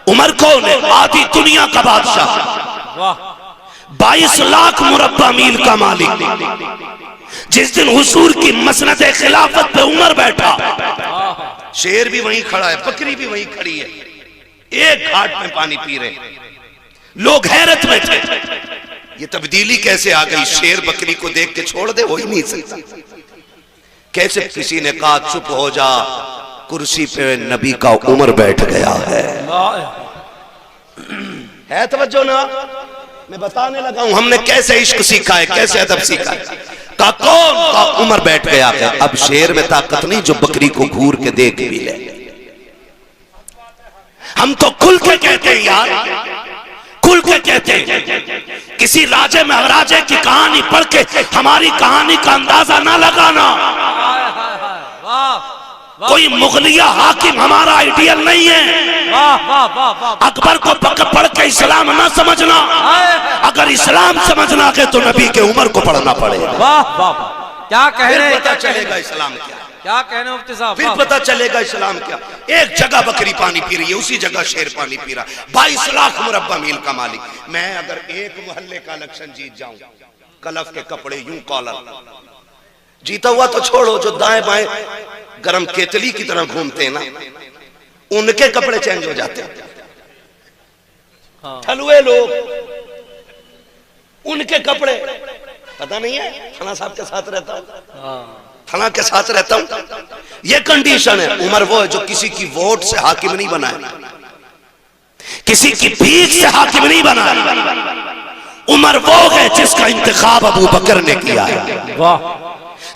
उमर कौन है? आधी दुनिया का बादशाह, 22 लाख मुरब्बा मील का मालिक। जिस दिन हुजूर की मसनद खिलाफत पे उमर बैठा, शेर भी वहीं खड़ा है, बकरी भी वहीं खड़ी है, एक घाट में पानी पी रहे, लोग हैरत में थे। ये तब्दीली कैसे आ गई? शेर बकरी को देख के छोड़ दे, हो ही नहीं सकता। कैसे? किसी ने कहा चुप हो जा, कुर्सी पे नबी का उमर बैठ गया है तवज्जो ना? मैं बताने लगा हूं हमने कैसे इश्क सीखा है, कैसे अदब सीखा है। का कौन? का उमर बैठ गया है। अब शेर में ताकत नहीं जो बकरी को घूर के देख भी ले। हम तो खुल के कहते हैं यार, खुल के कहते हैं। किसी राजे महाराजे की कहानी पढ़ के हमारी कहानी का अंदाजा ना लगाना। कोई मुगलिया हाकिम हमारा आइडियल नहीं है। अकबर को पढ़ के इस्लाम ना समझना। अगर इस्लाम समझना है तो नबी के उमर को पढ़ना पड़ेगा। क्या कह रहे हैं? पता चलेगा इस्लाम क्या, क्या कह रहे हैं मुफ्ती साहब? फिर पता चलेगा इस्लाम क्या। एक जगह बकरी पानी पी रही है, उसी जगह शेर पानी पी रहा। 22 लाख मुरब्बा मील का मालिक। मैं अगर एक मोहल्ले का इलेक्शन जीत जाऊं, कलफ के कपड़े यूं कॉलर, जीता हुआ तो छोड़ो, जो दाएं बाएं गरम केतली की तरह घूमते हैं ना, उनके कपड़े चेंज हो जाते हैं। ठलुए लोग, उनके कपड़े, पता नहीं है, थाना साहब के साथ रहता हूं, थाना के साथ रहता हूं। ये कंडीशन है। उमर वो है जो किसी की वोट से हाकिम नहीं बना है, किसी की भीख से हाकिम नहीं बना है। उमर वो है जिसका इंतखाब अबू बकर ने किया है,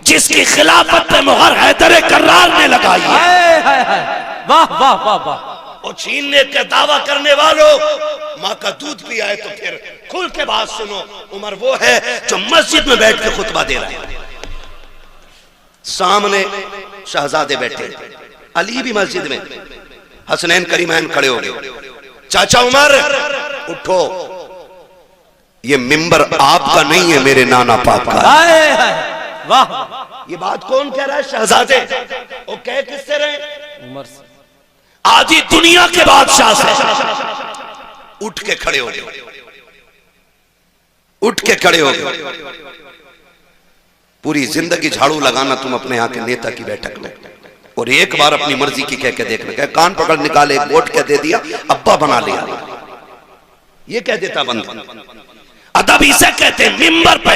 जिसकी खिलाफत पे मुहर हैदर कर्रार ने लगाई है। वाह वाह वाह वाह। और छीनने का दावा करने वालों, माँ का दूध पिया है तो फिर खुल के बात सुनो। उमर वो है जो मस्जिद में बैठ के खुतबा दे रहा है, सामने शहजादे बैठे, अली भी मस्जिद में, हसनैन करीमैन खड़े हो गए। चाचा उमर उठो, ये मिंबर आपका नहीं है, मेरे नाना पाक का है। वाह, ये बात कौन कह रहा है? शहजादे। वो कह किससे रहे? उमर से। आधी दुनिया के बादशाह से। उठ के खड़े हो गए, उठ के खड़े हो गए। पूरी जिंदगी झाड़ू लगाना तुम अपने यहाँ के नेता की बैठक में, और एक बार अपनी मर्जी की कह के देखना, कह कान पकड़ निकाले, वोट कह दे दिया, अब्बा बना लिया, ये कह देता बंद। अदब इसे कहते हैं। मिंबर पे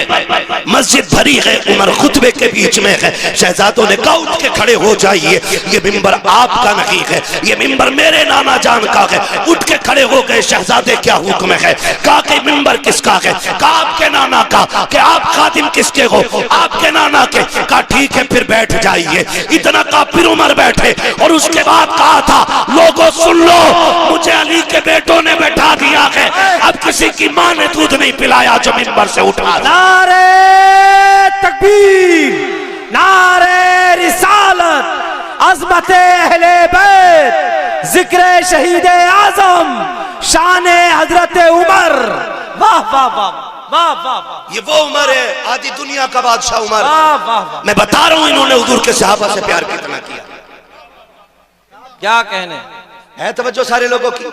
मस्जिद भरी है, उमर खुतबे के बीच में है। शहजादों ने कहा उठ के खड़े हो जाइए, ये मिंबर आपका नहीं है, ये मिंबर मेरे नाना जान का है। उठ के खड़े हो गए। शहजादे क्या हुक्म है? कहा कि मिंबर किसका है? कहा आपके नाना का। कि आप खादिम किसके हो? आपके नाना के। कहा ठीक है फिर बैठ जाइए। इतना कहा फिर उमर बैठे, और उसके बाद कहा था लोगों सुन लो, मुझे अली के बेटों ने बैठा दिया है, अब किसी की मां ने दूध नहीं पिलाया जो मिंबर से उठा। नारे तकबीर, नारे रिसालत, अज़मते अहले बैत, जिक्र शहीद आज़म, शान हजरत उमर। वाह वाह वाह वाह वाह। ये वो उमर है, आधी दुनिया का बादशाह उमर। वाह वाह। मैं बता रहा हूं इन्होंने हुजूर के सहाबा से प्यार कितना किया। क्या कहने है तवज्जो सारे लोगों की?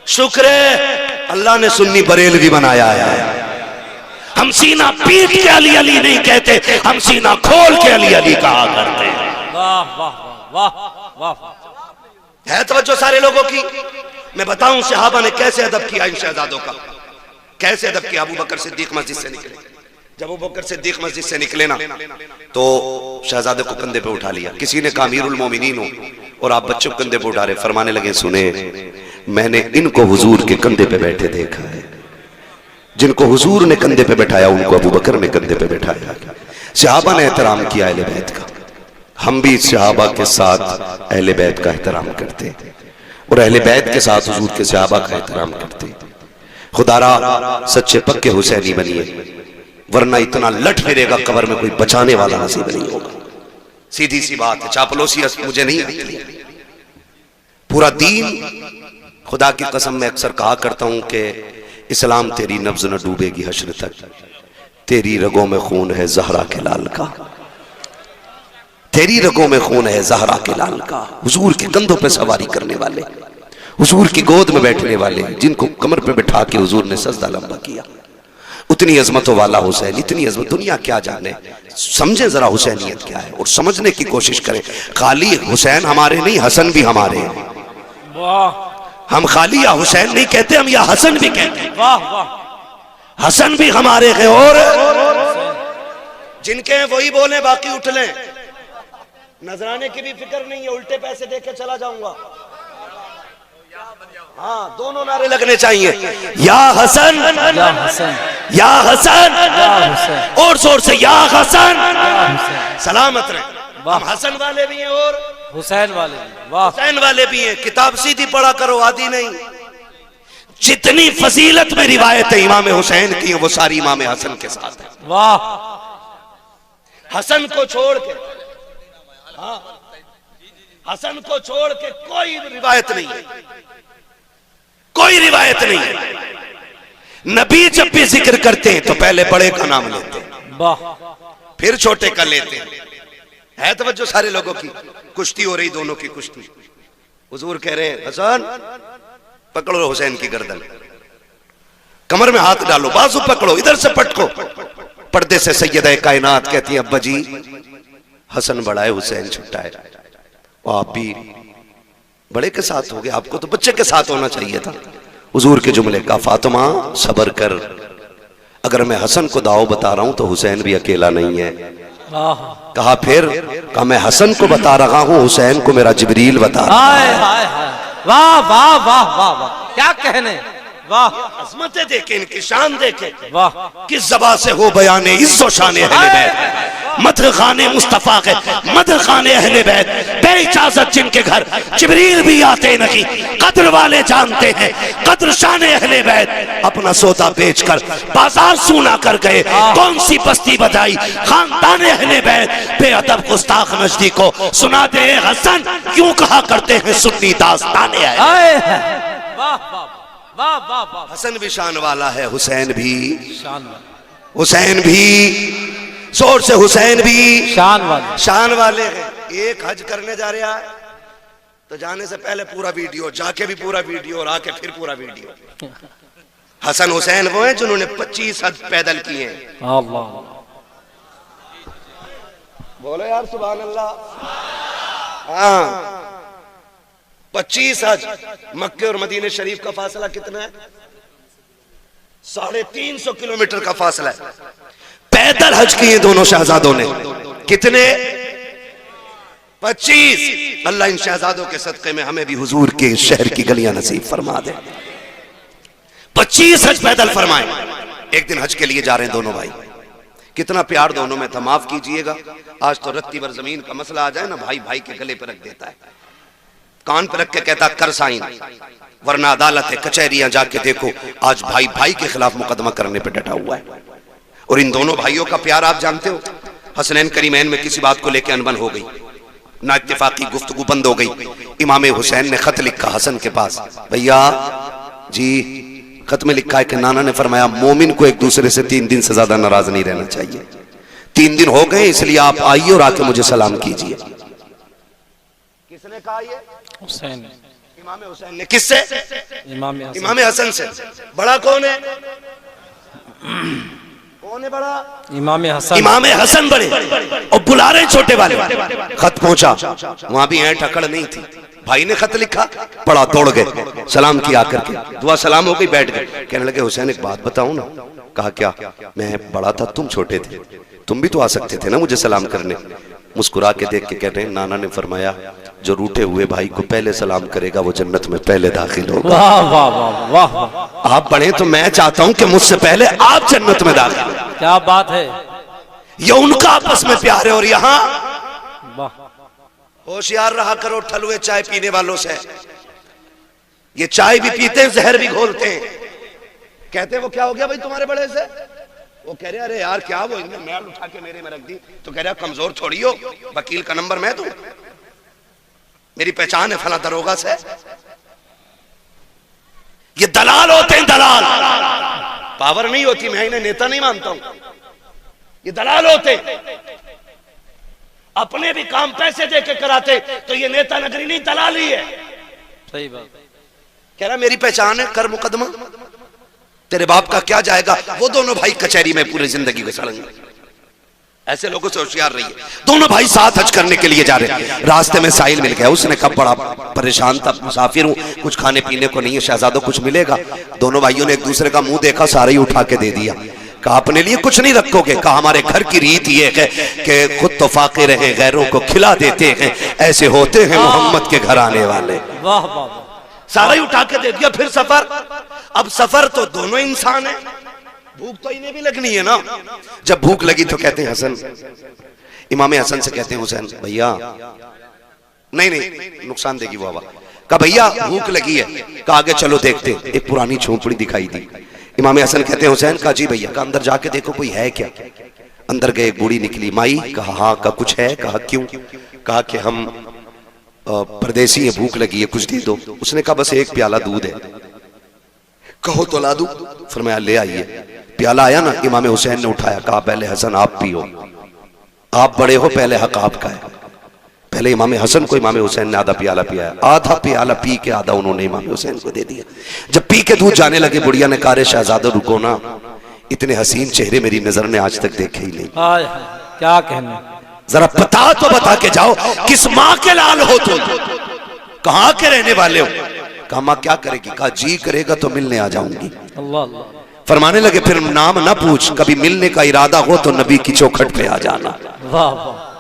शुक्र है अल्लाह ने सुन्नी बरेलवी बनाया है। हम सीना पीट के अली अली नहीं कहते, हम सीना खोल के अली अली कहा करते हैं। वाह वाह वाह वाह। है तवज्जो सारे लोगों की? मैं बताऊं सहाबा ने कैसे अदब किया इन शहजादों का, कैसे अदब किया। अबू बकर सिद्दीक मस्जिद से निकले, जब अबू बकर सिद्दीक मस्जिद से निकले ना, तो शहजादे को कंधे पे उठा लिया। किसी ने कहा अमीरुल मोमिनीन हो और आप बच्चों को कंधे पे उठा रहे। फरमाने लगे सुने, मैंने इनको हुजूर के कंधे पे बैठे देखा है, जिनको हुजूर ने कंधे पे बैठाया उनको अबू बकर ने कंधे पे बैठाया। सहाबा ने एहतराम किया अहले बैत का। हम भी सहाबा के साथ अहले बैत का एहतराम करते और अहले बैत के साथ हुजूर के सहाबा का एहतराम करते। खुदारा सच्चे पक्के हुसैनी बनिए, वरना इतना लट फिरेगा कब्र में कोई बचाने वाला नसीब नहीं होगा। सीधी सी बात है, चापलूसी मुझे नहीं आती। पूरा दीन, खुदा की कसम मैं अक्सर कहा करता हूं कि इस्लाम तेरी नब्ज न डूबेगी हश्र तक, तेरी रगों में खून है ज़हरा के लाल का, तेरी रगों में खून है ज़हरा के लाल का। हुजूर के कंधों पे सवारी करने वाले, हुजूर की गोद में बैठने वाले, जिनको कमर पे बैठा के हुजूर ने सजदा लंबा किया। उतनी अजमतों वाला हुसैन, इतनी अजमत, दुनिया क्या जाने। समझे जरा हुसैनियत क्या है और समझने की कोशिश करें। खाली हुसैन हमारे नहीं, हसन भी हमारे हैं। वाह हम खाली या हुसैन नहीं कहते, हम या हसन भी कहते हैं। वाह वाह। हसन भी हमारे हैं और जिनके हैं वही बोले, बाकी उठ लें। नजराने की भी फिक्र नहीं है, उल्टे पैसे देके चला जाऊंगा। हाँ, दोनों नारे लगने चाहिए, या हसन या हसन, या हसन, या हुसैन, और जोर से या हसन। या हुसैन। सलामत रहे। वाह। हम हसन वाले भी हैं और हुसैन वाले भी। वाह हुसैन वाले भी हैं। किताब सीधी पढ़ा करो, आदि नहीं। जितनी फजीलत में रिवायत इमाम हुसैन की है, वो सारी इमाम हसन के साथ है। वाह। हसन को छोड़ के, हाँ, हसन को छोड़ के कोई रिवायत नहीं है, कोई रिवायत नहीं है। नबी जब भी जिक्र करते हैं तो पहले बड़े का नाम लेते हैं, वाह। फिर छोटे का लेते हैं। है तवज्जो सारे लोगों की। कुश्ती हो रही, दोनों की कुश्ती। हुजूर कह रहे हैं, हसन पकड़ो हुसैन की गर्दन, कमर में हाथ डालो, बाजू पकड़ो, इधर से पटको। पर्दे से सैयदा कायनात कहती है, अब्बा जी हसन बड़ा है, हुसैन छोटा है। आप भी बड़े के साथ हो गए, आपको तो बच्चे के साथ होना चाहिए था। हुजूर के जुमले का, फातिमा सब्र कर, अगर मैं हसन को दाव बता रहा हूं तो हुसैन भी अकेला नहीं है। वाह। कहा फिर, कहा मैं हसन को बता रहा हूं, हुसैन को मेरा जिब्रील बता रहा है। हाय हाय हाय। वाह वाह वाह वाह वाह, क्या कहने। वाह। अजमतें देखे, इनकी शान देखे। वाह। किस ज़बान से हो बयाने इज्जो शान अहले बैत, मदह खाने मुस्तफा के, मदह खाने अहले बैत, बेइजाजत जिनके घर जिब्रील भी आते नहीं। कद्र वाले जानते हैं कद्र शान अहले बैत, अपना सौदा बेचकर बाजार सूना कर गए। कौन सी बस्ती बजाई खानदान अहले बैत, बेअदब गुस्ताख नजदी को सुना दे हसन, क्यों कहा करते हैं सुन्नी दास्ताने है। वाह वाह वाह वाह वाह। हसन भी शान वाला है, हुसैन भी, शान वाले, हुसैन भी, जोर से हुसैन भी शान वाले। शान वाले हैं। एक हज करने जा रहा है तो जाने से पहले पूरा वीडियो, जाके भी पूरा वीडियो और आके फिर पूरा वीडियो। हसन हुसैन वो हैं जिन्होंने 25 हज पैदल किए हैं। अल्लाह। बोलो यार सुभान अल्लाह। हाँ, 25 हज। मक्के और मदीने शरीफ का फासला कितना है? 350 किलोमीटर का फासला है। पैदल हज किए दोनों शहजादों ने। कितने? 25। अल्लाह इन शहजादों के सदक़े में हमें भी हुजूर के शहर की गलियां नसीब फरमा दे। 25 हज पैदल फरमाए। एक दिन हज के लिए जा रहे हैं दोनों भाई। कितना प्यार दोनों में था, माफ कीजिएगा। आज तो रत्ती भर जमीन का मसला आ जाए ना, भाई भाई के गले पर रख देता है, कान पर रख के कहता कर साइन, वरना अदालत है, कचहरियां जाके देखो, आज भाई भाई के खिलाफ मुकदमा करने पर डटा हुआ है। और इन दोनों भाइयों का प्यार आप जानते हो। हसनैन करीमैन में किसी बात को लेकर अनबन हो गई, ना इत्तेफाकी गुफ्तगू बंद हो गई। इमाम हुसैन ने खत लिखा हसन के पास, भैया जी खत में लिखा है कि नाना ने फरमाया मोमिन को एक दूसरे से 3 दिन से ज्यादा नाराज नहीं रहना चाहिए। 3 दिन हो गए, इसलिए आप आइए और आके मुझे सलाम कीजिए। किसने कहा ये? हुसैन। इमाम हुसैन ने। किससे? इमाम हसन से। बड़ा कौन है? कौन है बड़ा? इमाम हसन। इमाम हसन बड़े और बुला रहे छोटे वाले। खत पहुंचा, वहां भी ऐंठ अकड़ नहीं थी। भाई ने खत लिखा, पढ़ा, दौड़ गए, सलाम किया करके, दुआ सलाम हो गई, बैठ गए। कहने लगे हुसैन एक बात बताऊं ना? कहा क्या? मैं बड़ा था, तुम छोटे थे, तुम भी तो आ सकते थे ना मुझे सलाम करने। मुस्कुरा के देख के कह रहे हैं, नाना ने फरमाया जो रूठे हुए भाई को पहले सलाम करेगा वो जन्नत में पहले दाखिल होगा। वाह वाह वाह वाह वाह। आप बड़े तो मैं चाहता हूं कि मुझसे पहले आप जन्नत में दाखिल हो। क्या बात है। ये उनका आपस में प्यार है। और यहां वाह। होशियार रहा करो ठलुए चाय पीने वालों से। ये चाय भी पीते हैं, जहर भी घोलते हैं। कहते हैं वो क्या हो गया भाई तुम्हारे बड़े से? वो कह रहे अरे यार क्या, वो इनने मैल उठा के मेरे में रख दी। तो कह रहा कमजोर थोड़ी हो, वकील का नंबर मैं दूं, मेरी पहचान है फला दरोगा से। ये दलाल होते हैं, दलाल। पावर नहीं होती, मैं इन्हें नेता नहीं मानता हूं। ये दलाल होते, अपने भी काम पैसे देके कराते, तो ये नेता नगरी नहीं, दलाली है। सही बात। कह रहा मेरी पहचान है, कर मुकदमा, तेरे बाप का क्या जाएगा। वो दोनों भाई कचहरी में पूरी जिंदगी गुजारेंगे। ऐसे लोगों से होशियार रहिए। दोनों भाई साथ हज करने के लिए जा रहे, रास्ते में साहिल मिल गया। उसने कहा बड़ा परेशान था, मुसाफिर हूं, कुछ खाने पीने को नहीं है, शहजादों कुछ मिलेगा। दोनों भाइयों ने एक दूसरे का मुंह देखा, सारे ही उठा के दे दिया। कहा अपने लिए कुछ नहीं रखोगे? कहा हमारे घर की रीत ये है कि खुद तो फाके रहे, गैरों को खिला देते हैं, ऐसे होते हैं मोहम्मद के घर आने वाले। वाह वाह, सारा ही उठा के दे दिया। फिर सफर, अब सफर तो दोनों इंसान है, भूख तो इन्हें भी लगनी है ना। जब भूख लगी तो कहते हैं हसन, इमाम हसन से कहते हैं हुसैन भैया, नहीं नुकसान देगी वो हवा। कहा भैया भूख लगी है। कहा आगे चलो देखते। एक पुरानी झोंपड़ी दिखाई दी। इमाम हसन कहते हैं हुसैन, कहा जी भैया। कहा अंदर जाके देखो कोई है क्या। अंदर गए, एक बूढ़ी निकली। माई? कहा हाँ। कहा कुछ है? कहा क्यों? कहा कि हम परदेसी है, भूख लगी है, कुछ दे दो। उसने कहा बस एक प्याला दूध है। कहो तो ला दूं। फरमाया ले आइए। प्याला आया ना, इमाम हुसैन ने उठाया। कहा पहले हसन आप पियो, आप बड़े हो, पहले हक आपका है। पहले इमाम हसन को इमाम हुसैन ने आधा प्याला पिया। आधा प्याला पी के आधा उन्होंने इमाम हुसैन को दे दिया। जब पी के दूध जाने लगे, बुढ़िया ने कहा शहजादा रुको ना, इतने हसीन चेहरे मेरी नजर ने आज तक देखे ही नहीं। क्या कहने, जरा बता तो बता के जाओ, किस माँ के लाल हो तुम, कहाँ के रहने वाले हो। कहा माँ क्या करेगी। कहा जी करेगा तो मिलने आ जाऊंगी। अल्लाह अल्लाह। फरमाने लगे फिर नाम ना पूछ, कभी मिलने का इरादा हो तो नबी की चौखट पे आ जाना। वाह वाह,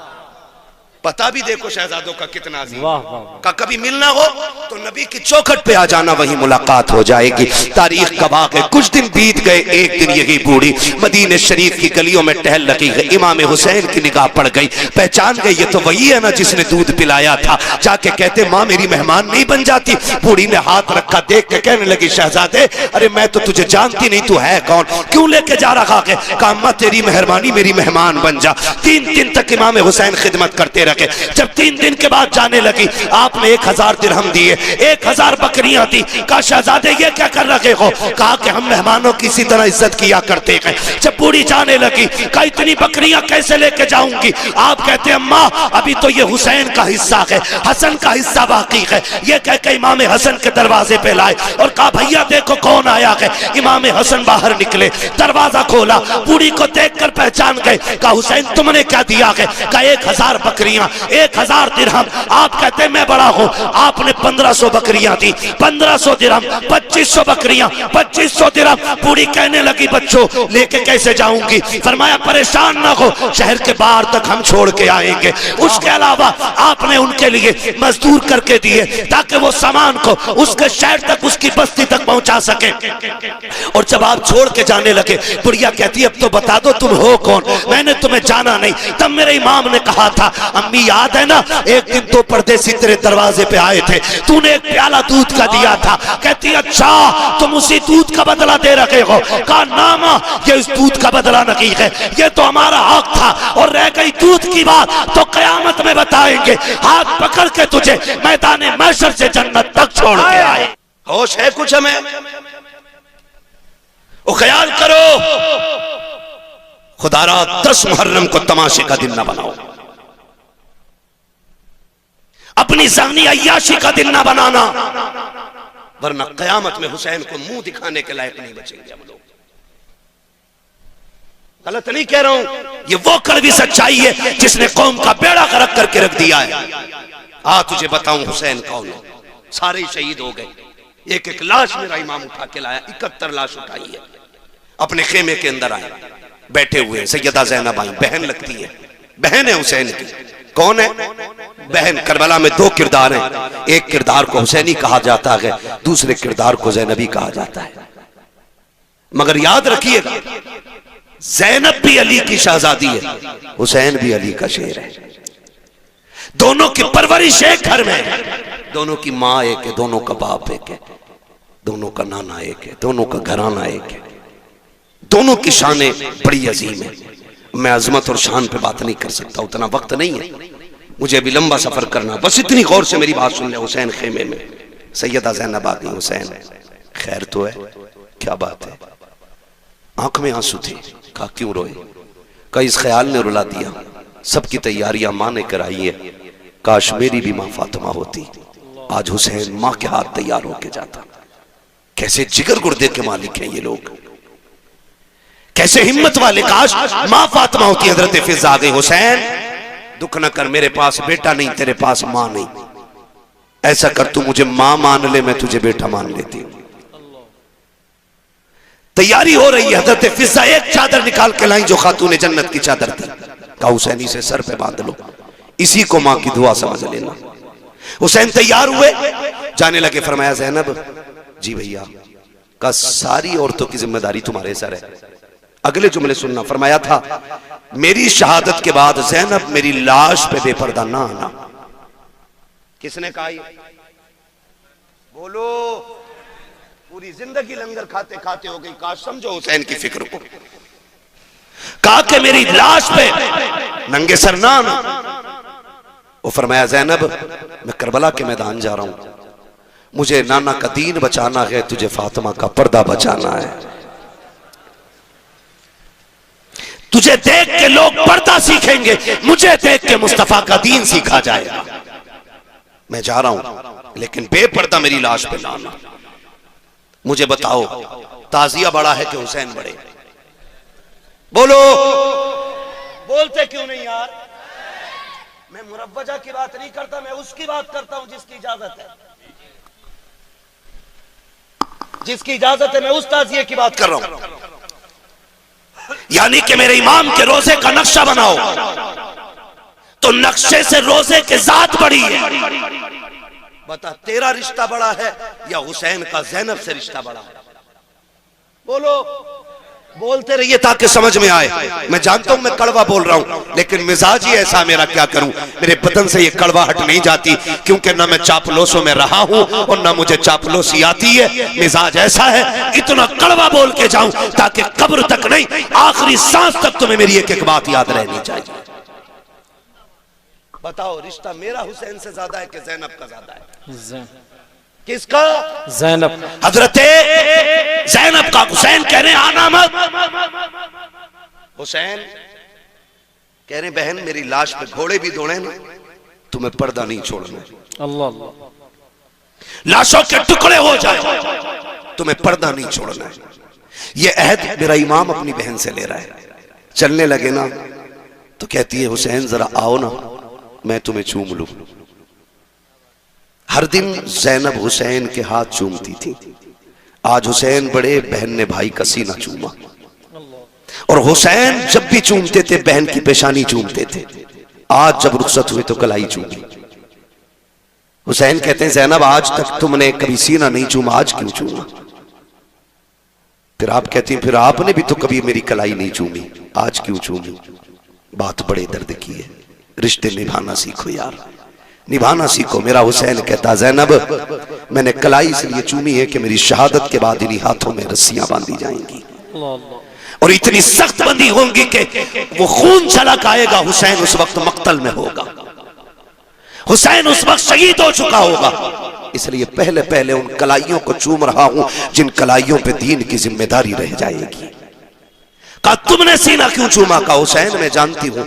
पता भी देखो शहजादों का कितना अजीम। वाह वाह। का कभी मिलना हो तो नबी की चौखट पे आ जाना, वहीं मुलाकात हो जाएगी। तारीख गवाह है, कुछ दिन बीत गए। एक दिन यही बूढ़ी मदीने शरीफ की गलियों में टहल रही है। इमाम हुसैन की निगाह पड़ गई, पहचान गई ये तो वही है ना जिसने दूध पिलाया था। जाके कहते माँ मेरी मेहमान नहीं बन जाती। बूढ़ी ने हाथ रखा, देख के कहने लगी शहजादे अरे मैं तो तुझे जानती नहीं, तू है कौन, क्यों लेके जा रहा है। कहा अम्मा तेरी मेहरबानी, मेरी मेहमान बन जा। 3 दिन तक इमाम हुसैन खिदमत करते रहे। जब 3 दिन के बाद जाने लगी, आपने 1000 दिरहम दिए, 1000 बकरियां दी। कहा शहजादे ये क्या कर रहे हो। कहा कि हम मेहमानों की इसी तरह इज्जत किया करते हैं। जब बूढ़ी जाने लगी, कहा इतनी बकरियां कैसे लेके जाऊंगी। आप कहते अम्मा अभी तो ये हुसैन का हिस्सा है, हसन का हिस्सा बाकी है। ये कह के इमाम हसन के दरवाजे पे लाए और कहा भैया देखो कौन आया है। इमाम हसन बाहर निकले, दरवाजा खोला, बूढ़ी को देखकर पहचान गए। कहा हुसैन तुमने क्या दिया है। कहा 1000 बकरियां, 1000 दिरहम। आप कहते मैं बड़ा हूं, आपने 1500 बकरियां दी, 1500 दिरहम, 2500 बकरियां, 2500 दिरहम। बूढ़ी कहने लगी बच्चों लेके कैसे जाऊंगी। फरमाया परेशान ना हो, शहर के बाहर तक हम छोड़ के आएंगे। उसके अलावा आपने उनके लिए मजदूर करके दिए ताकि वो सामान को उसके शहर तक, उसकी बस्ती तक पहुंचा सके। और जब आप छोड़ के जाने लगे, बुढ़िया कहती अब तो बता दो तुम हो कौन, मैंने तुम्हें जाना नहीं। तब मेरे इमाम ने कहा था अम्मी याद है ना एक दिन 2 परदेसी तेरे दरवाजे पे आए थे, तूने एक प्याला दूध का दिया था। कहती अच्छा तुम उसी दूध का बदला दे रहे हो। कहा ना मां ये इस दूध का बदला नहीं है, ये तो हमारा हक था। और रह गई दूध की बात तो कयामत में बताएंगे। हाथ पकड़ के तुझे मैदान महशर से जन्नत तक छोड़ के आए। होश है कुछ हमें, वो ख्याल करो खुदारा 10 मुहर्रम को तमाशे का दिन ना बनाओ, अपनी जानी अय्याशी का दिन ना बनाना, वरना कयामत में हुसैन को मुंह दिखाने के लायक नहीं बचेंगे हम लोग। गलत नहीं कह रहा हूं, ये वो कड़वी सच्चाई है जिसने कौम का बेड़ा गर्क करके रख दिया है। आ तुझे बताऊं हुसैन कौन है। सारे शहीद हो गए, एक एक लाश मेरा इमाम उठा के लाया, 71 लाश उठाई है। अपने खेमे के अंदर आए, बैठे हुए सैयदा ज़ैनब आई, बहन लगती है, बहन है हुसैन की। कौन है बहन। करबला में 2 किरदार हैं, एक किरदार को हुसैनी कहा जाता है, दूसरे किरदार को ज़ैनबी कहा जाता है। मगर याद रखिएगा ज़ैनब भी अली की शहजादी है, हुसैन भी अली का शेर है। दोनों की परवरिश एक घर में है, दोनों की माँ एक है, दोनों का बाप एक है, दोनों का नाना एक है, दोनों का घराना एक है, दोनों की शानें बड़ी अजीम है। मैं अजमत और शान पे बात नहीं कर सकता, उतना वक्त नहीं है, मुझे अभी लंबा सफर करना। बस इतनी गौर से मेरी बात सुन ले। हुसैन खेमे में, सैयदा ज़ैनब आ गई। हुसैन खैर तो है, क्या बात है। आंख में आंसू थे। कहा क्यों रोए। कहा इस ख्याल ने रुला दिया, सबकी तैयारियां माँ ने कराई है, काश मेरी भी माँ फातिमा होती, आज हुसैन माँ के हाथ तैयार होके जाता। कैसे जिगर गुर्दे के मालिक हैं ये लोग, कैसे हिम्मत वाले। काश मां फातिमा होती, हजरत फिजा आ गई, हुसैन दुख न कर, मेरे पास बेटा नहीं, तेरे पास मां नहीं, ऐसा कर तू मुझे मां मान ले, मैं तुझे बेटा मान लेती हूं। तैयारी हो रही है, हजरत फिजा एक चादर निकाल के लाई जो खातून जन्नत की चादर थी, कहा हुसैन इसे सर पे बांध लो, इसी को मां की दुआ समझ लेना। हुसैन तैयार हुए, जाने लगे। फरमाया ज़ैनब, जी भैया, का सारी औरतों की जिम्मेदारी तुम्हारे सर है। अगले जुमले सुनना, फरमाया था मेरी शहादत के बाद ज़ैनब मेरी लाश पे बेपर्दा ना आना। किसने कहा ये? बोलो। पूरी जिंदगी लंगर खाते खाते हो गई, काश समझो हुसैन की फिक्र को। कहा कि मेरी लाश पे नंगे सर ना आना। वो फरमाया ज़ैनब, मैं करबला के मैदान जा रहा हूं, मुझे नाना का दीन बचाना है, तुझे फातिमा का पर्दा बचाना है। तुझे देख के लोग पर्दा सीखेंगे, मुझे देख के मुस्तफा का दीन सीखा जाएगा। मैं जा रहा हूं, लेकिन बेपर्दा मेरी लाश पे लाना। मुझे बताओ, ताजिया बड़ा है कि हुसैन बड़े? बोलो। बोलते क्यों नहीं यार? मैं मुरव्वजा की बात नहीं करता, मैं उसकी बात करता हूं जिसकी इजाजत है, जिसकी इजाजत है, मैं उस ताजिए की बात कर रहा हूं। यानी कि मेरे इमाम के रोजे का नक्शा बनाओ तो नक्शे से रोजे की जात बड़ी है। बता, तेरा रिश्ता बड़ा है या हुसैन का ज़ैनब से रिश्ता बड़ा है? बोलो। बोलते रहिए ताकि समझ में आए। मैं जानता हूं मैं कड़वा बोल रहा हूं, लेकिन मिजाज ही ऐसा मेरा, क्या करूं, मेरे बदन से ये कड़वाहट नहीं जाती, क्योंकि ना मैं चापलोसों में रहा हूं और ना मुझे चापलोसी आती है। मिजाज ऐसा है, इतना कड़वा बोल के जाऊं ताकि कब्र तक नहीं, आखिरी सांस तक तुम्हें मेरी एक एक बात याद रहनी चाहिए। बताओ, रिश्ता मेरा हुसैन से ज्यादा है कि ज़ैनब का ज्यादा है? किसका? ज़ैनब। हजरत ज़ैनब का। हुसैन कह रहे आना मत। हुसैन कह रहे बहन मेरी लाश पे घोड़े भी दौड़े ना, तुम्हें पर्दा नहीं छोड़ना। अल्लाह। लाशों के टुकड़े हो जाए, तुम्हें पर्दा नहीं छोड़ना है। ये अहद मेरा इमाम अपनी बहन से ले रहा है। चलने लगे ना तो कहती है हुसैन जरा आओ ना, मैं तुम्हें चूम लूं। हर दिन ज़ैनब हुसैन के हाथ चूमती थी, आज हुसैन बड़े, बहन ने भाई का सीना चूमा। और हुसैन जब भी चूमते थे बहन की पेशानी चूमते थे, आज जब रुखसत हुई तो कलाई चूमी। हुसैन कहते हैं ज़ैनब आज तक तुमने कभी सीना नहीं चूमा, आज क्यों चूमा? फिर आप कहती हैं फिर आपने भी तो कभी मेरी कलाई नहीं चूमी, आज क्यों चूमी? बात बड़े दर्द की है। रिश्ते निभाना सीखो यार, निभाना सीखो। मेरा हुसैन कहता ज़ैनब मैंने कलाई इसलिए चूमी है कि मेरी शहादत के बाद इन्हीं हाथों में रस्सियां बांधी जाएंगी और इतनी सख्त बंदी होंगी कि वो खून छलक आएगा। हुसैन उस वक्त मक्तल में होगा, हुसैन उस वक्त शहीद हो चुका होगा। इसलिए पहले पहले उन कलाइयों को चूम रहा हूं जिन कलाइयों पे दीन की जिम्मेदारी रह जाएगी। कहा तुमने सीना क्यों चूमा? का हुसैन मैं जानती हूं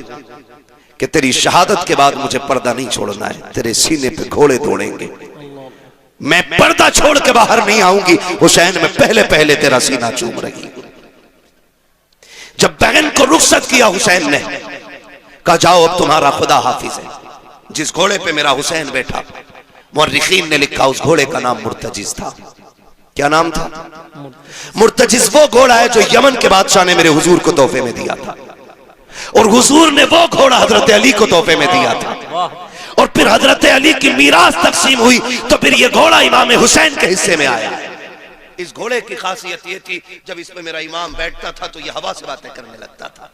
कि तेरी शहादत के बाद मुझे पर्दा नहीं छोड़ना है, तेरे सीने पे घोड़े दौड़ेंगे, मैं पर्दा छोड़ के बाहर नहीं आऊंगी। हुसैन मैं पहले पहले तेरा सीना चूम रही हूं। जब बहन को रुखसत किया हुसैन ने, कहा जाओ अब तुम्हारा खुदा हाफिज है। जिस घोड़े पे मेरा हुसैन बैठा, मुर्रिखीन ने लिखा उस घोड़े का नाम मुर्तजिज था। क्या नाम था? मुर्तजिज वो घोड़ा है जो यमन के बादशाह ने मेरे हुजूर को तोहफे में दिया था, और हुजूर ने वो घोड़ा हजरत अली को तोहफे में दिया था। और फिर हजरत अली की मीरास तकसीम हुई तो फिर ये घोड़ा इमाम हुसैन के हिस्से में आया। इस घोड़े की खासियत ये थी जब इस पे मेरा इमाम बैठता था तो ये हवा से बातें करने लगता था।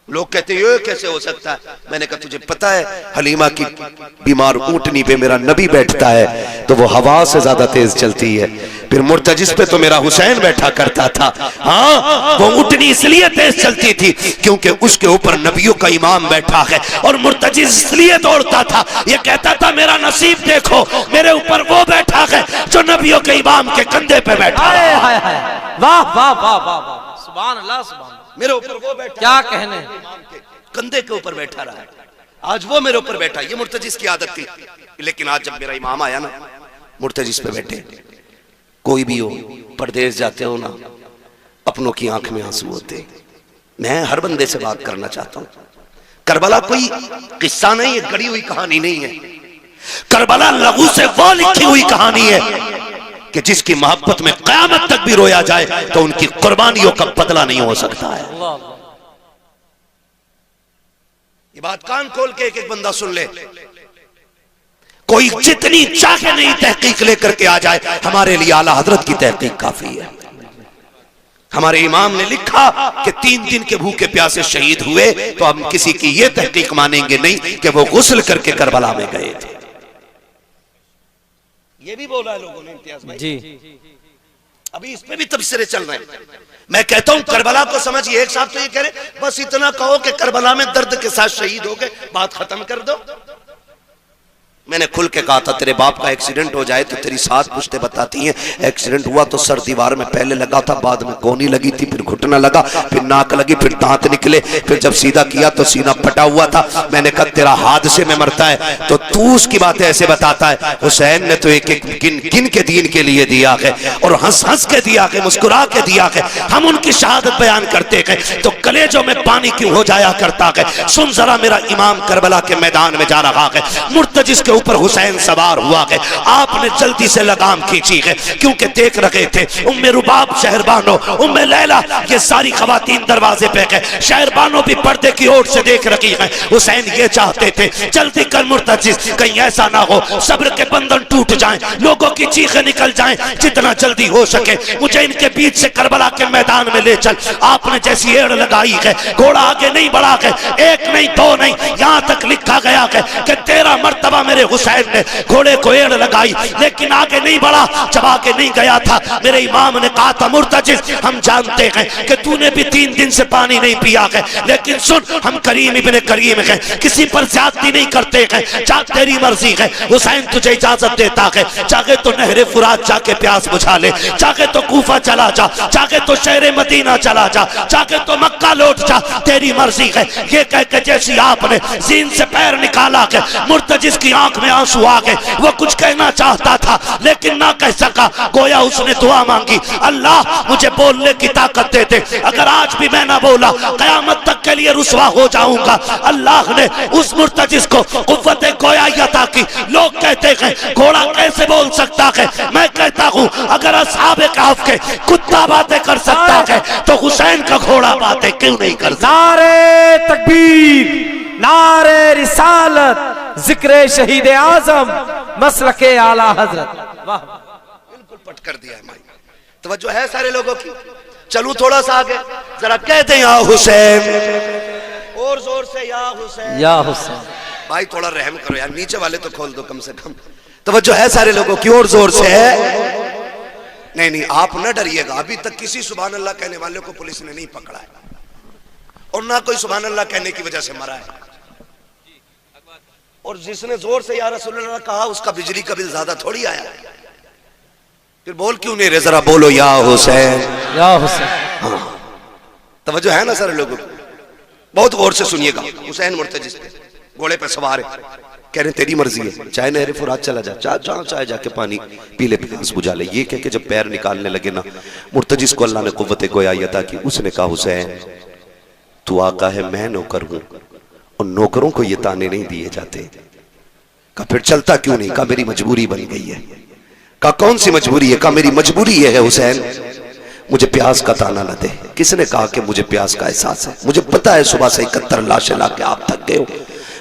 लोग कहते ये कैसे हो सकता है? मैंने कहा तुझे पता है हलीमा की बीमार ऊंटनी पे मेरा नबी बैठता है तो वो हवा से ज्यादा तेज चलती है। फिर मुर्तजिस पे तो मेरा हुसैन बैठा करता था। हाँ, वो ऊंटनी इसलिए तेज चलती थी क्योंकि उसके ऊपर नबियों का इमाम बैठा है, और मुर्तजिस इसलिए दौड़ता था, ये कहता था मेरा नसीब देखो, मेरे ऊपर वो बैठा है जो नबियों के इमाम के कंधे पे बैठा है। वाह वाह वाह वाह, सुभान अल्लाह, सुभान। मेरे ऊपर वो बैठा, क्या कहने, कंधे के ऊपर बैठा रहा है, आज वो मेरे ऊपर बैठा। ये मुर्तजिस की आदत थी। लेकिन आज जब मेरा इमाम आया ना, मुर्तजिस पे बैठे, कोई भी हो, परदेश जाते हो ना, अपनों की आंख में आंसू होते। मैं हर बंदे से बात करना चाहता हूं, करबला कोई किस्सा नहीं है, गढ़ी हुई कहानी नहीं है। करबला लहू से वो लिखी हुई कहानी है कि जिसकी मोहब्बत में क़यामत तक भी रोया जाए तो उनकी कुर्बानियों का बदला नहीं हो सकता है। ये बात कान खोल के एक एक बंदा सुन ले। कोई जितनी चाहे नहीं तहकीक लेकर के आ जाए, हमारे लिए आला हजरत की तहकीक काफी है। हमारे इमाम ने लिखा कि 3 दिन के भूखे प्यासे शहीद हुए, तो हम किसी की यह तहकीक मानेंगे नहीं कि वो गुस्ल करके करबला में गए थे। ये भी बोला है लोगों ने, इम्तियाज भाई जी। अभी इस पे भी तबसरे चल रहे हैं। मैं कहता हूं करबला को समझिए। एक साहब तो ये कह रहे बस इतना कहो कि करबला में दर्द के साथ शहीद हो गए, बात खत्म कर दो। मैंने खुल के कहा था तेरे बाप का एक्सीडेंट हो जाए तो तेरी सास पुश्ते बताती हैं एक्सीडेंट हुआ तो सर दीवार में पहले लगा था, बाद में कोहनी लगी थी, फिर घुटना लगा, फिर नाक लगी, फिर दांत निकले, फिर जब सीधा किया तो सीना फटा हुआ था। मैंने कहा तेरा हादसे में मरता है तो तू उसकी बातें ऐसे बताता है। हुसैन ने तो एक एक गिन के दीन के लिए दिया है और हंस हंस के दिया है, मुस्कुरा के दिया है। हम उनकी शहादत बयान करते हैं तो कलेजों में पानी क्यों हो जाया करता है। सुन जरा, मेरा इमाम करबला के मैदान में जा रहा है, मुर्तजिस के ऊपर हुसैन सवार हुआ है। आपने जल्दी से लगाम खींची है क्योंकि देख रहे थे उम्मे रुबाब, शहरबानो, उम्मे लैला, ये सारी खवातीन दरवाजे पे है। शहरबानो भी पर्दे की ओर से देख रही है। हुसैन ये चाहते थे जल्दी कर मुर्तजिस, कहीं ऐसा ना हो सब्र के बंधन टूट जाएं, लोगों की चीखें निकल जाएं, जितना जल्दी हो सके मुझे इनके बीच से करबला के मैदान में ले चल। आपने जैसी एड़ लगाई है, घोड़ा आगे नहीं बढ़ा है, एक नहीं दो नहीं, यहां तक लिखा गया है कि 13 मर्तबा मेरे हुसैन ने घोड़े को एड़ लगाई लेकिन आगे नहीं बढ़ा। जब आगे नहीं गया था मेरे इमाम ने कहा था मुर्तजिस, हम जानते हैं कि तूने भी 3 दिन से पानी नहीं पिया है, लेकिन सुन हम करीम इब्ने करीम हैं, किसी पर ज्यादती नहीं करते हैं, जा तेरी मर्जी है। हुसैन तुझे इजाजत देता है, चाहे तो नहरे फुरात जाके प्यास बुझा ले, चाहे तो कूफा चला जा, चाहे तो शहर मदीना चला जा, चाहे तो मक्का लौट जा, तेरी मर्जी है। ये कह के जैसी आपने जीन से पैर निकाला है, मुर्तजिस की आंख में आंसू आ गए। वो कुछ कहना चाहता था लेकिन ना कह सका, गोया उसने दुआ मांगी, अल्लाह मुझे बोलने की ताकत दे दे, अगर आज भी मैं ना बोला कयामत तक के लिए रुसवा हो जाऊंगा। अल्लाह ने उस मुर्तजिस को कुव्वत गोयाई अता की। लोग कहते हैं घोड़ा कैसे बोल सकता है, मैं कहता हूं अगर असहाबे कहफ के कुत्ता बातें कर सकता है तो हुसैन का घोड़ा बातें क्यों नहीं कर सकता। नारे तकबीर, नारे रिसालत, जिक्र शहीद आजम, मसलके आला हजरत। वाह, बिल्कुल पट कर दिया है भाई। तवज्जो है सारे लोगों की। चलूं थोड़ा सा आगे, जरा कहते हैं या हुसैन, और जोर से या हुसैन, या हुसैन। भाई थोड़ा रहम करो यार, नीचे वाले तो खोल दो कम से कम। तवज्जो है सारे लोगों की, और जोर से है। नहीं नहीं आप न डरिएगा, अभी तक किसी सुभान अल्लाह कहने वाले को पुलिस ने नहीं पकड़ा है और ना कोई सुभान अल्लाह कहने की वजह से मरा है। और जिसने जोर से या रसूलुल्लाह कहा उसका बिजली का बिल ज्यादा थोड़ी आया। फिर बोल क्यों नहीं रहे, जरा बोलो या हुसैन, या हुसैन। हाँ तवज्जो है ना सारे लोगों को, बहुत गौर से सुनिएगा। हुसैन मुर्तजिस घोड़े पे सवार है, कह रहे तेरी मर्जी है, चाहे नहरे फुरात चला जा, चाहे जाके पानी पी ले, प्यास बुझा ले। ये कह के जब पैर निकालने लगे ना, मुर्तजिस को अल्लाह ने कुव्वत गोयाई अता की। उसने कहा हुसैन तू आका है, मैं नौकर हूं, और नौकरों को ये ताने नहीं दिए जाते। कहा फिर चलता क्यों नहीं? कहा मेरी मजबूरी बन गई है। कहा कौन सी मजबूरी है? कहा मेरी मजबूरी ये है हुसैन, मुझे प्यास का ताना न दे। किसने कहा कि मुझे प्यास का एहसास है? मुझे पता है सुबह से 71 लाशें लाके आप थक गए हो।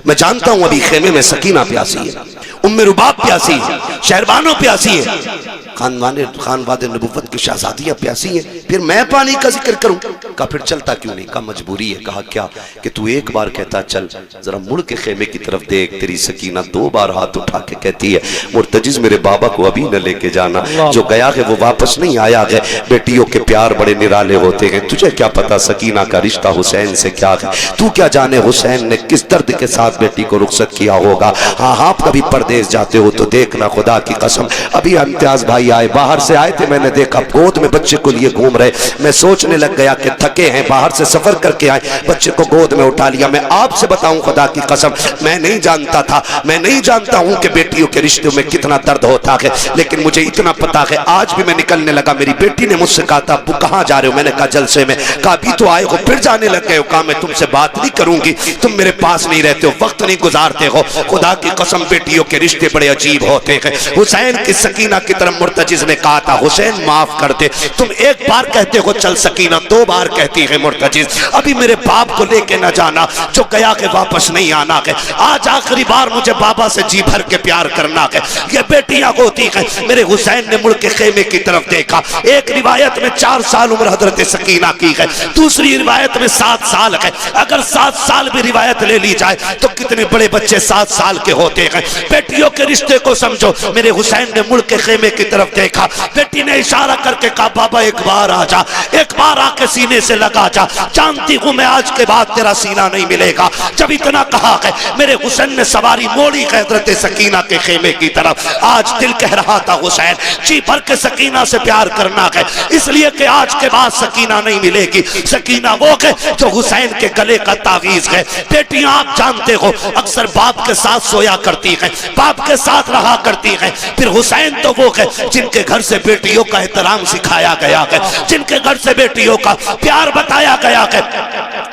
मैं जानता हूं अभी खेमे में सकीना प्यासी है, उम्मे रुबाब प्यासी है, शहरबानो प्यासी है, खानवादे नबुव्वत की शहजादियां प्यासी हैं, फिर मैं पानी का जिक्र करूं? कहा फिर चलता क्यों नहीं? कहा मजबूरी है। कहा क्या? कि तू एक बार कहता चल, जरा मुड़ के खेमे की तरफ देख, तेरी सकीना 2 बार हाथ उठा के कहती है मुर्तजिस मेरे बाबा को अभी न लेके जाना, जो गया है वो वापस नहीं आया है। बेटियों के प्यार बड़े निराले होते हैं, तुझे क्या पता सकीना का रिश्ता हुसैन से क्या है? तू क्या जाने हुसैन ने किस दर्द के साथ बेटी को रुखसत किया होगा। हाँ आप कभी परदेश जाते हो तो देखना, खुदा की कसम अभी इम्तियाज भाई भी आए, बाहर से आए थे, मैंने देखा गोद में बच्चे को लिए घूम रहे। मैं सोचने लग गया कि थके हैं, बाहर से सफर करके आए, बच्चे को गोद में उठा लिया। मैं आपसे बताऊं खुदा की कसम, मैं नहीं जानता था, मैं नहीं जानता हूं कि बेटियों के रिश्तों में कितना दर्द होता है, लेकिन मुझे इतना पता है। आज भी मैं निकलने लगा, मेरी बेटी ने मुझसे कहा था अब्बू कहां जा रहे हो? मैंने कहा जलसे में। कहा अभी तो आए हो फिर जाने लग गए हो? कहा मैं तुमसे बात नहीं करूंगी, तुम मेरे पास नहीं रहते हो, वक्त नहीं गुजारते हो। खुदा की कसम बेटियों के रिश्ते बड़े अजीब होते हैं। हुसैन की सकीना की तरफ मुर्तजिज ने कहा था हुसैन माफ कर दे। तुम एक बार कहते हो चल सकीना, 2 बार कहती है मुर्तजिज। अभी मेरे बाप को लेके न जाना जो गया के वापस नहीं आना है। आज आखिरी बार मुझे बाबा से जी भर के प्यार करना है। ये बेटियां होती हैं। मेरे हुसैन ने मुड़ के खेमे की तरफ देखा। एक रिवायत में 4 साल उम्र हजरत सकीना की है, दूसरी रिवायत में 7 साल है। अगर 7 साल भी रिवायत ले ली जाए तो कितने बड़े बच्चे 7 साल के होते हैं। बेटियों के रिश्ते को समझो। मेरे हुसैन ने मुड़ के खेमे की तरफ देखा, बेटी ने इशारा करके कहा बाबा एक बार आ जा, एक बार आके सीने से लगा जा, जानती हूं मैं आज के बाद तेरा सीना नहीं मिलेगा। जब इतना कहा है मेरे हुसैन ने सवारी मोड़ी हजरत सकीना के खेमे की तरफ। आज दिल कह रहा था हुसैन जी भर के सकीना से प्यार करना है, इसलिए कि आज के बाद सकीना नहीं मिलेगी। सकीना वो है जो हुसैन के गले का तावीज है। बेटियां आप जानते हो अक्सर बाप के साथ सोया करती हैं, बाप के साथ रहा करती हैं। फिर हुसैन तो वो है जिनके घर से बेटियों का एहतराम सिखाया गया है, जिनके घर से बेटियों का प्यार बताया गया है।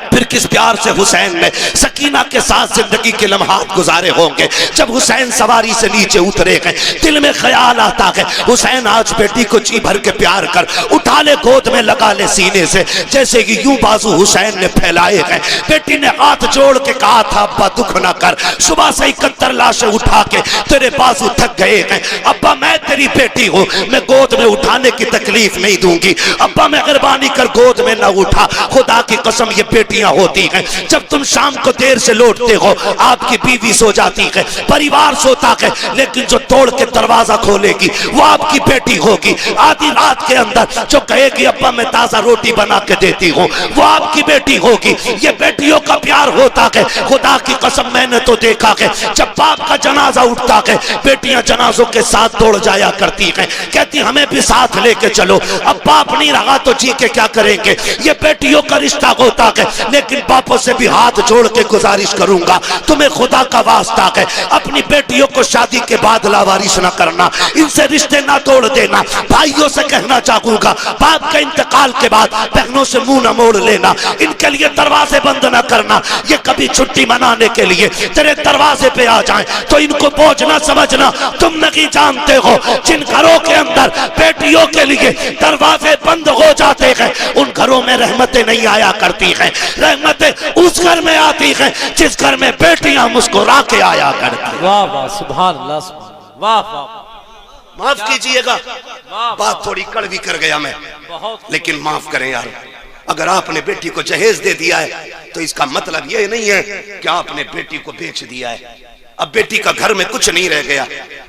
फिर किस प्यार से हुसैन ने सकीना के साथ जिंदगी के लम्हात गुजारे होंगे। जब हुसैन सवारी से नीचे उतरे हैं, दिल में ख्याल आता है हुसैन आज बेटी को जी भर के प्यार कर, उठा ले गोद में लगा ले सीने से, जैसे कि यूं बाजू हुसैन ने फैलाए हैं। बेटी ने हाथ जोड़ के कहा था अब्बा दुख ना कर, सुबह से 71 लाशें उठा के तेरे बाजू थक गए हैं। अब्बा मैं तेरी बेटी हूं, मैं गोद में उठाने की तकलीफ नहीं दूंगी। अब्बा मेहरबानी कर गोद में ना उठा। खुदा की कसम ये बेटियां होती हैं। जब तुम शाम को देर से लौटते हो, आपकी बीवी सो जाती है, परिवार सोता है, लेकिन जो तोड़ के दरवाजा खोलेगी वो आपकी बेटी होगी। आधी रात के अंदर जो कहेगी अब्बा मैं ताजा रोटी बना के देती हूँ, वो आपकी बेटी होगी। ये बेटियों का प्यार होता है। खुदा की कसम मैंने तो देखा है जब बाप का जनाजा उठता है, बेटियां जनाजों के साथ दौड़ जाया करती हैं, कहती हमें भी साथ लेके चलो। अब बाप नहीं रहा तो जी के क्या करेंगे। ये बेटियों का रिश्ता होता है। लेकिन बापों से भी हाथ जोड़ के गुजारिश करूंगा, तुम्हें खुदा का वास्ता है अपनी बेटियों को शादी के बाद लावारिस न करना, इनसे रिश्ते ना तोड़ देना। भाइयों से कहना चाहूंगा बाप के इंतकाल के बाद बहनों से मुंह न मोड़ लेना, इनके लिए दरवाजे बंद न करना। ये कभी छुट्टी मनाने के लिए तेरे दरवाजे पे आ जाएं तो इनको बोझ न समझना। तुम नहीं जानते हो जिन घरों के अंदर बेटियों के लिए दरवाजे बंद हो जाते हैं, उन घरों में रहमतें नहीं आया करती हैं। रहमतें उस घर में आती हैं जिस घर में बेटियां मुस्कुरा के आया करती। वाह वाह सुभान अल्लाह, वाह वाह। माफ कीजिएगा बात थोड़ी कड़वी कर गया मैं, लेकिन माफ करें यार। अगर आपने बेटी को जहेज दे दिया है तो इसका मतलब ये नहीं है कि आपने बेटी को बेच दिया है। अब बेटी का घर में कुछ नहीं रह गया।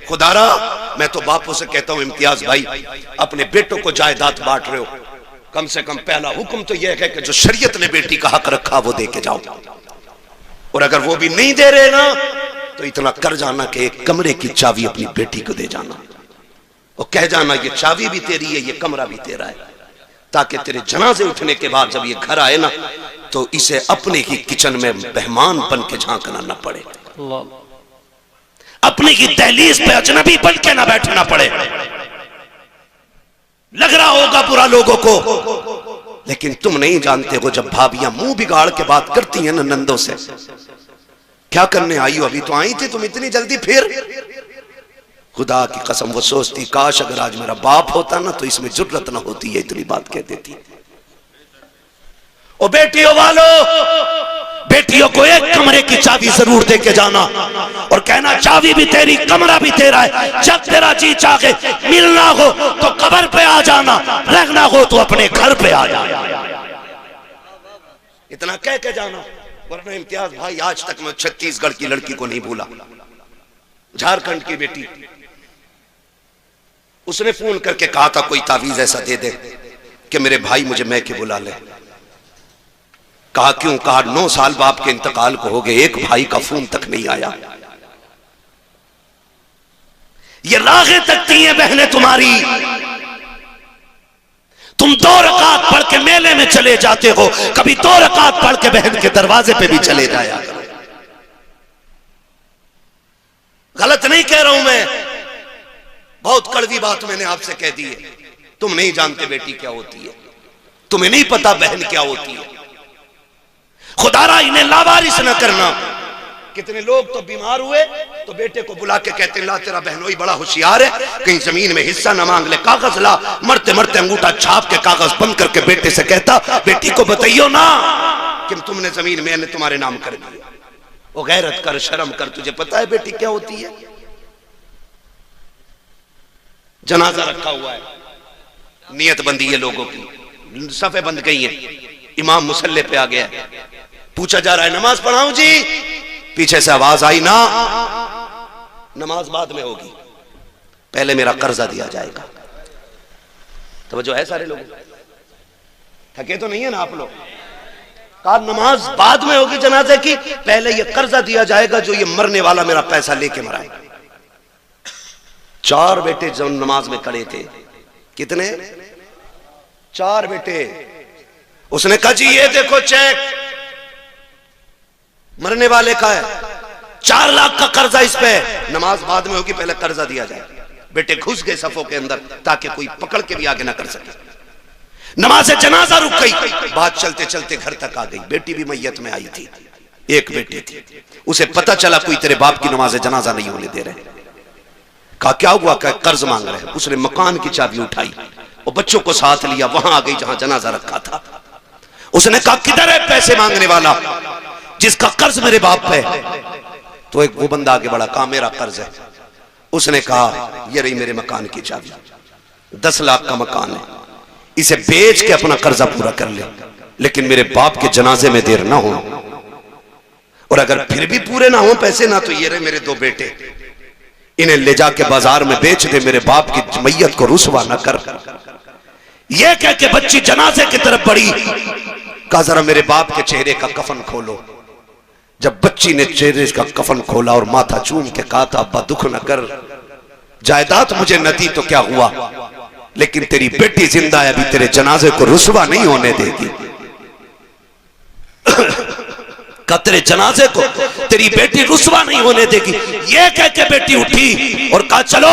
खुदारा मैं तो बापों से कहता हूं इम्तियाज भाई अपने बेटों को जायदाद बांट रहे हो, कम से कम पहला हुक्म तो यह है कि जो शरीयत ने बेटी का हक रखा वो दे के जाओ। और अगर वो भी नहीं दे रहे ना तो इतना कर जाना कि एक कमरे की चाबी अपनी बेटी को दे जाना और कह जाना ये चाबी भी तेरी है, ये कमरा भी तेरा है, ताकि तेरे जनाजे उठने के बाद जब ये घर आए ना तो इसे अपने ही किचन में मेहमान बन के झांकना ना पड़े, अपने ही दहलीज पे अजनबी बन के ना बैठना पड़े। लग रहा होगा बुरा लोगों को, लेकिन तुम नहीं जानते हो जब भाभियां मुंह बिगाड़ के बात करती हैं ना नंदों से, क्या करने आई हो, अभी तो आई थी तुम इतनी जल्दी फिर। खुदा की कसम वो सोचती काश अगर आज मेरा बाप होता ना तो इसमें जुर्रत ना होती है इतनी बात कह देती। ओ बेटियों वालों, बेटियों को एक कमरे की चाबी जरूर दे के जाना और कहना चाबी भी तेरी कमरा भी तेरा है। जब तेरा जी चाहे मिलना हो तो कब्र पे आ जाना, रहना हो तो अपने घर पे आ जाना। इतना कह के जाना, वरना इम्तियाज भाई आज तक मैं छत्तीसगढ़ की लड़की को नहीं भूला, झारखंड की बेटी, उसने फोन करके कहा था कोई तावीज ऐसा दे दे कि मेरे भाई मुझे मैके बुला ले। कहा क्यों? कहा 9 साल बाप के इंतकाल को हो गए, एक भाई का फोन तक नहीं आया। ये रागें तकती हैं बहनें तुम्हारी। तुम 2 रकात पढ़ के मेले में चले जाते हो, कभी 2 रकात पढ़ के बहन के दरवाजे पे भी चले जाया करो। गलत नहीं कह रहा हूं मैं, बहुत कड़वी बात मैंने आपसे कह दी है। तुम नहीं जानते बेटी क्या होती है, तुम्हें नहीं पता बहन क्या होती है। खुदारा इन्हें लावारिस न करना। कितने लोग तो बीमार हुए तो बेटे को बुला के कहते हैं ला तेरा बहनोई बड़ा होशियार है, कहीं जमीन में हिस्सा न मांग ले, कागज ला। मरते मरते अंगूठा छाप के कागज बंद करके बेटे से कहता बेटी को बताइयो ना कि तुमने जमीन मैंने तुम्हारे नाम कर दिया। वो गैरत कर, शर्म कर, तुझे पता है बेटी क्या होती है। जनाजा रखा हुआ है, नियत बंदी है लोगों की, सफे बंद गई है, इमाम मुसल्ले पे आ गया है, पूछा जा रहा है नमाज पढ़ाऊं जी, पीछे से आवाज आई ना नमाज बाद में होगी, पहले मेरा कर्जा दिया जाएगा। तो जो है सारे लोग थके तो नहीं है ना आप लोग। कहा नमाज बाद में होगी जनाजे की, पहले ये कर्जा दिया जाएगा जो ये मरने वाला मेरा पैसा लेके मरा है। 4 बेटे जो नमाज में खड़े थे, कितने? 4 बेटे। उसने कहा जी ये देखो चेक मरने वाले का है, 4 लाख का कर्जा इस पे, नमाज बाद में होगी पहले कर्जा दिया जाए। बेटे घुस गए सफों के अंदर ताकि कोई पकड़ के भी आगे ना कर सके। नमाज जनाजा रुक गई, बात चलते चलते घर तक आ गई। बेटी भी मैयत में आई थी, एक बेटी थी, उसे पता चला कोई तेरे बाप की नमाज जनाजा नहीं होने दे रहे। कहा क्या हुआ? क्या कर्ज मांग रहे हैं। उसने मकान की चाबी उठाई और बच्चों को साथ लिया, वहां आ गई जहां जनाजा रखा था। उसने कहा किधर है पैसे मांगने वाला जिसका कर्ज मेरे बाप पे? तो एक वो बंदा आगे बढ़ा, कहा मेरा कर्ज है। उसने कहा ये रही मेरे मकान की चाबी, 10 लाख का मकान है, इसे बेच के अपना कर्जा पूरा कर ले, लेकिन मेरे बाप के जनाजे में देर ना हो, और अगर फिर भी पूरे ना हो पैसे ना, तो ये रहे मेरे 2 बेटे, इन्हें ले जाके बाजार में बेच दे, मेरे बाप की मैयत को रुसवा ना कर। यह कह के बच्ची जनाजे की तरफ बढ़ी। कहा जरा मेरे बाप के चेहरे का कफन खोलो। जब बच्ची ने चेहरे का कफन खोला और माथा चूम के कहा था अब्बा दुख न कर, जायदाद मुझे न दी तो क्या हुआ, लेकिन तेरी बेटी जिंदा है, अभी तेरे जनाजे को रुसवा नहीं होने देगी। तेरे जनाजे को तेरी बेटी रुसवा नहीं होने देगी। ये कह के बेटी उठी और कहा चलो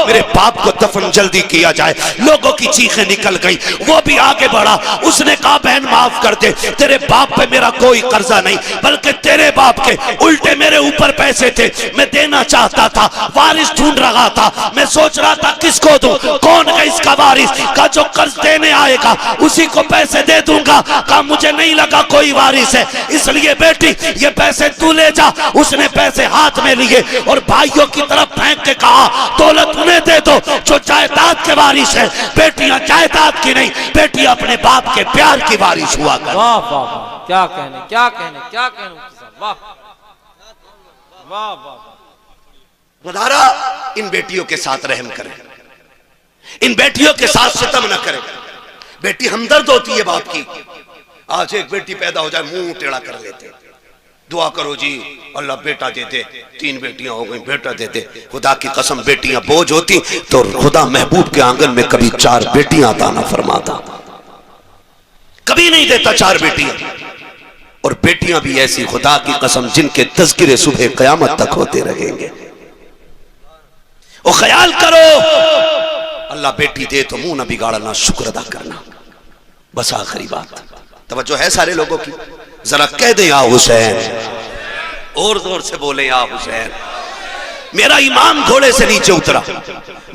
मेरे बाप को दफन जल्दी किया जाए। लोगों की चीखें निकल गई, वो भी आगे बढ़ा। उसने कहा बहन माफ कर दे, तेरे बाप पे मेरा कोई कर्जा नहीं, बल्कि तेरे बाप के उल्टे मेरे ऊपर पैसे थे, मैं देना चाहता था, वारिस ढूंढ रहा था, मैं सोच रहा था किसको दूं, कौन है इसका वारिस। का जो कर्ज देने आएगा उसी को पैसे दे दूंगा। कहा मुझे नहीं लगा कोई वारिस है, इसलिए बेटी ये पैसे तू ले जा। उसने पैसे हाथ में लिए और भाइयों की तरफ फेंक के कहा दौलत उन्हें दे दो जो जायदाद के वारिस है। बेटियां जायदाद की नहीं, बेटियां अपने बाप के प्यार की वारिस हुआ कर। वाह वाह, क्या कहने क्या कहने क्या कहने, वाह वाह वाह। खुदारा इन बेटियों के साथ रहम करें, इन बेटियों के साथ सितम न करें। बेटी हमदर्द होती है बाप की। आज एक बेटी पैदा हो जाए मुंह टेढ़ा कर लेते, दुआ करो जी अल्लाह बेटा दे दे, 3 बेटियां हो गई बेटा दे दे। खुदा की कसम बेटियां बोझ होती तो खुदा महबूब के आंगन में कभी 4 बेटियां अता न फरमाता, कभी नहीं देता 4 बेटियां। और बेटियां भी ऐसी खुदा की कसम जिनके तज़किरे सुबह क़यामत तक होते रहेंगे। और ख्याल करो अल्लाह बेटी दे तो मुंह न बिगाड़ना, शुक्र अदा करना। बस आखिरी बात, तवज्जो है सारे लोगों की, जरा कह दे या हुसैन, और जोर से बोले या हुसैन। मेरा इमाम घोड़े से नीचे उतरा,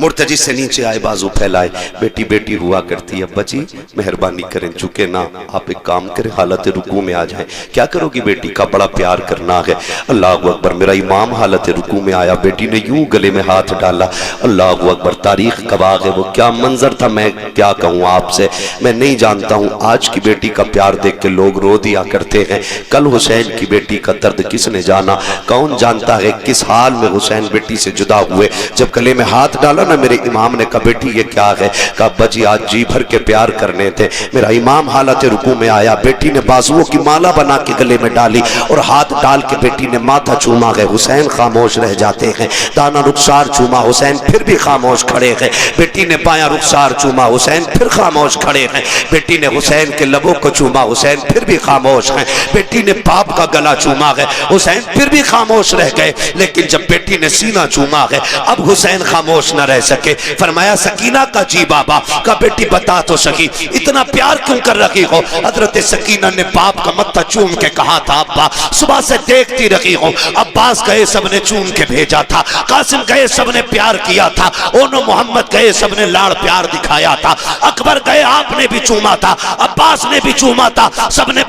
मुर्तजी से नीचे आए, बाजू फैलाए, बेटी बेटी हुआ करती है, बची मेहरबानी करें चुके ना, आप एक काम करें हालत रुकू में आ जाएं। क्या करोगी बेटी का बड़ा प्यार करना है। अल्लाह अकबर। मेरा इमाम हालत रुकू में आया, बेटी ने यूं गले में हाथ डाला। अल्लाह अकबर। तारीख गवाह है वो क्या मंजर था, मैं क्या कहूँ आपसे, मैं नहीं जानता हूँ। आज की बेटी का प्यार देख के लोग रो दिया करते हैं, कल हुसैन की बेटी का दर्द किसने जाना। कौन जानता है किस हाल में हुसैन हुसैन बेटी से जुदा हुए, जब गले में हाथ डाला ना मेरे इमाम ने कहा बेटी ये क्या है? कहा अब्बा जी आज जी भर के प्यार करने थे। मेरा इमाम हालत रुकू में आया, बेटी ने बाजुओं की माला बना के गले में डाली और हाथ डाल के बेटी ने माथा चूमा गए। हुसैन खामोश रह जाते हैं। दाना रुखसार चूमा, हुसैन फिर भी खामोश खड़े हैं। बेटी ने बायां रुखसार चूमा, हुसैन फिर खामोश खड़े हैं। बेटी ने हुसैन के लबों को चूमा, हुसैन फिर भी खामोश हैं। बेटी ने बाप का गला चूमा है, हुसैन फिर भी खामोश रह गए। लेकिन जब बेटी ने सीना चूमा है अब हुसैन खामोश न रह सके। फरमाया सकीना का जी बाबा का बेटी बता तो सकी इतना प्यार क्यों कर रही हो? हजरत सकीना ने बाप का मत्था चूम के कहा था अब्बा सुबह से देखती रही हो, अब्बास गए सबने चूम के भेजा था, कासिम गए सबने प्यार किया था, ओनो मोहम्मद गए सबने लाड़ प्यार दिखाया था, अकबर गए आपने भी चूमा था, अब्बास ने भी चूमा था, सबने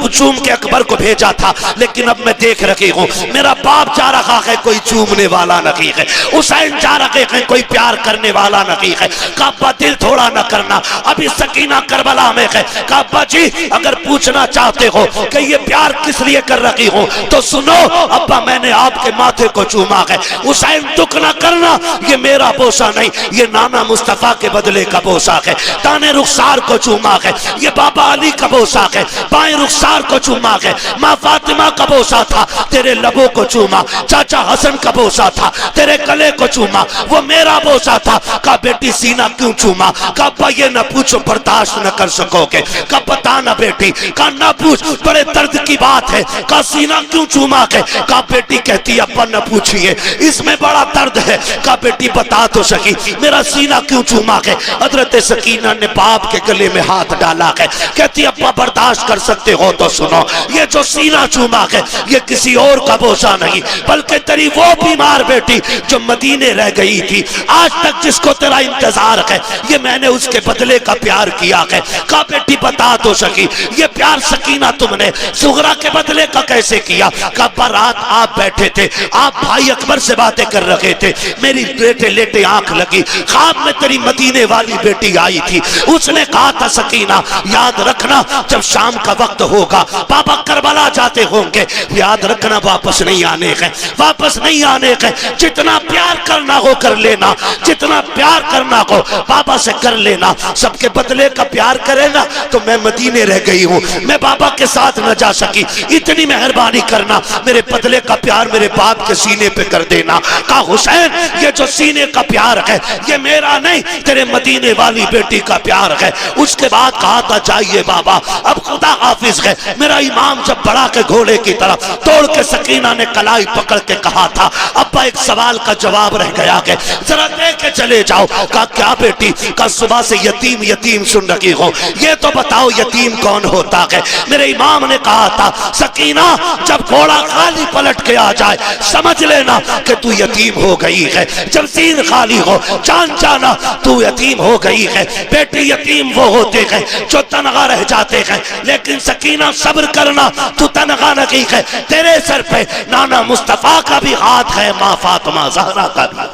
चूम के अकबर को भेजा था। लेकिन अब मैं देख रही हूँ मेरा बाप जा रहा है कोई चूमने वाला नहीं है, हुसैन जा रहे हैं कोई प्यार करने वाला नहीं है। काबा दिल थोड़ा न करना, अभी सकीना करबला में है। काबा जी अगर पूछना चाहते हो कि ये प्यार किस लिए कर रही हूँ तो सुनो अब्बा मैंने आपके माथे को चूमा है। हुसैन दुख ना करना, ये मेरा बोसा नहीं, ये नाना मुस्तफा के बदले का बोसा है। दाने रुखसार को चूमा है, ये बाबा अली का बोसा है। बाएं रुखसार को चूमा है, माँ फातिमा का बोसा था, तेरे लबों को चूमा। चाचा हसन का बोसा था, तेरे गले को चूमा, वो मेरा बोसा था। का बेटी सीना क्यों चूमा? का ये न पूछो बर्दाश्त न कर सकोगे। का बता ना बेटी, का ना पूछ बड़े दर्द की बात है। का सीना क्यों चूमा के? का बेटी कहती अब्बा न पूछिए इसमें बड़ा दर्द है। का बेटी बता तो सकी मेरा सीना क्यों चूमा के? हजरत सकीना ने बाप के गले में हाथ डाला है, कहती अब्बा बर्दाश्त कर सकते हो तो सुनो, ये जो सीना चूमा है ये किसी और का बोसा नहीं बल्कि तेरी वो बीमार बेटी जो मदीने रह गई थी, आज तक जिसको तेरा इंतजार है, ये मैंने उसके बदले का प्यार किया है। का बेटी बता तो सकी ये प्यार सकीना तुमने सुगरा के बदले का कैसे किया? का रात आप बैठे थे, आप भाई अकबर से बातें कर रहे थे, मेरी लेटे लेटे आंख लगी, ख्वाब में तेरी मदीने वाली बेटी आई थी, उसने कहा था सकीना याद रखना जब शाम का वक्त होगा पापा करबला जाते होंगे, याद रखना वापस नहीं आने का, वापस नहीं आने का। जितना प्यार करना हो कर लेना, जितना प्यार करना हो बाबा से कर लेना। सबके बदले का प्यार करे ना तो मैं मदीने रह गई हूँ, मैं बाबा के साथ न जा सकी, इतनी मेहरबानी करना मेरे बदले का प्यार मेरे बाप के सीने पे कर देना। कहा हुसैन ये जो सीने का प्यार है ये मेरा नहीं तेरे मदीने वाली बेटी का प्यार है। उसके बाद कहा था जाइए बाबा अब खुदा हाफिज है। मेरा इमाम जब बढ़ा के घोड़े की तरफ तोड़ के सकीना ने कलाई पकड़ के कहा था अब्बा एक सवाल का जवाब रह गया है जरा दे के चले जाओ। कहा क्या बेटी? का सुबह से यतीम यतीम सुन रही हो, ये तो बताओ यतीम कौन होता है? मेरे इमाम ने कहा था सकीना जब घोड़ा खाली पलट के आ जाए समझ लेना कि तू यतीम हो गई है, जब सीन खाली हो जान जाना तू यतीम हो गई है। बेटी यतीम वो होते हैं जो तनहा रह जाते हैं, लेकिन सकीना सब्र करना तू तनहा नहीं है, तेरे सर पे नाना मुस्तफा का भी हाथ है, माँ फातिमा ज़हरा का भी।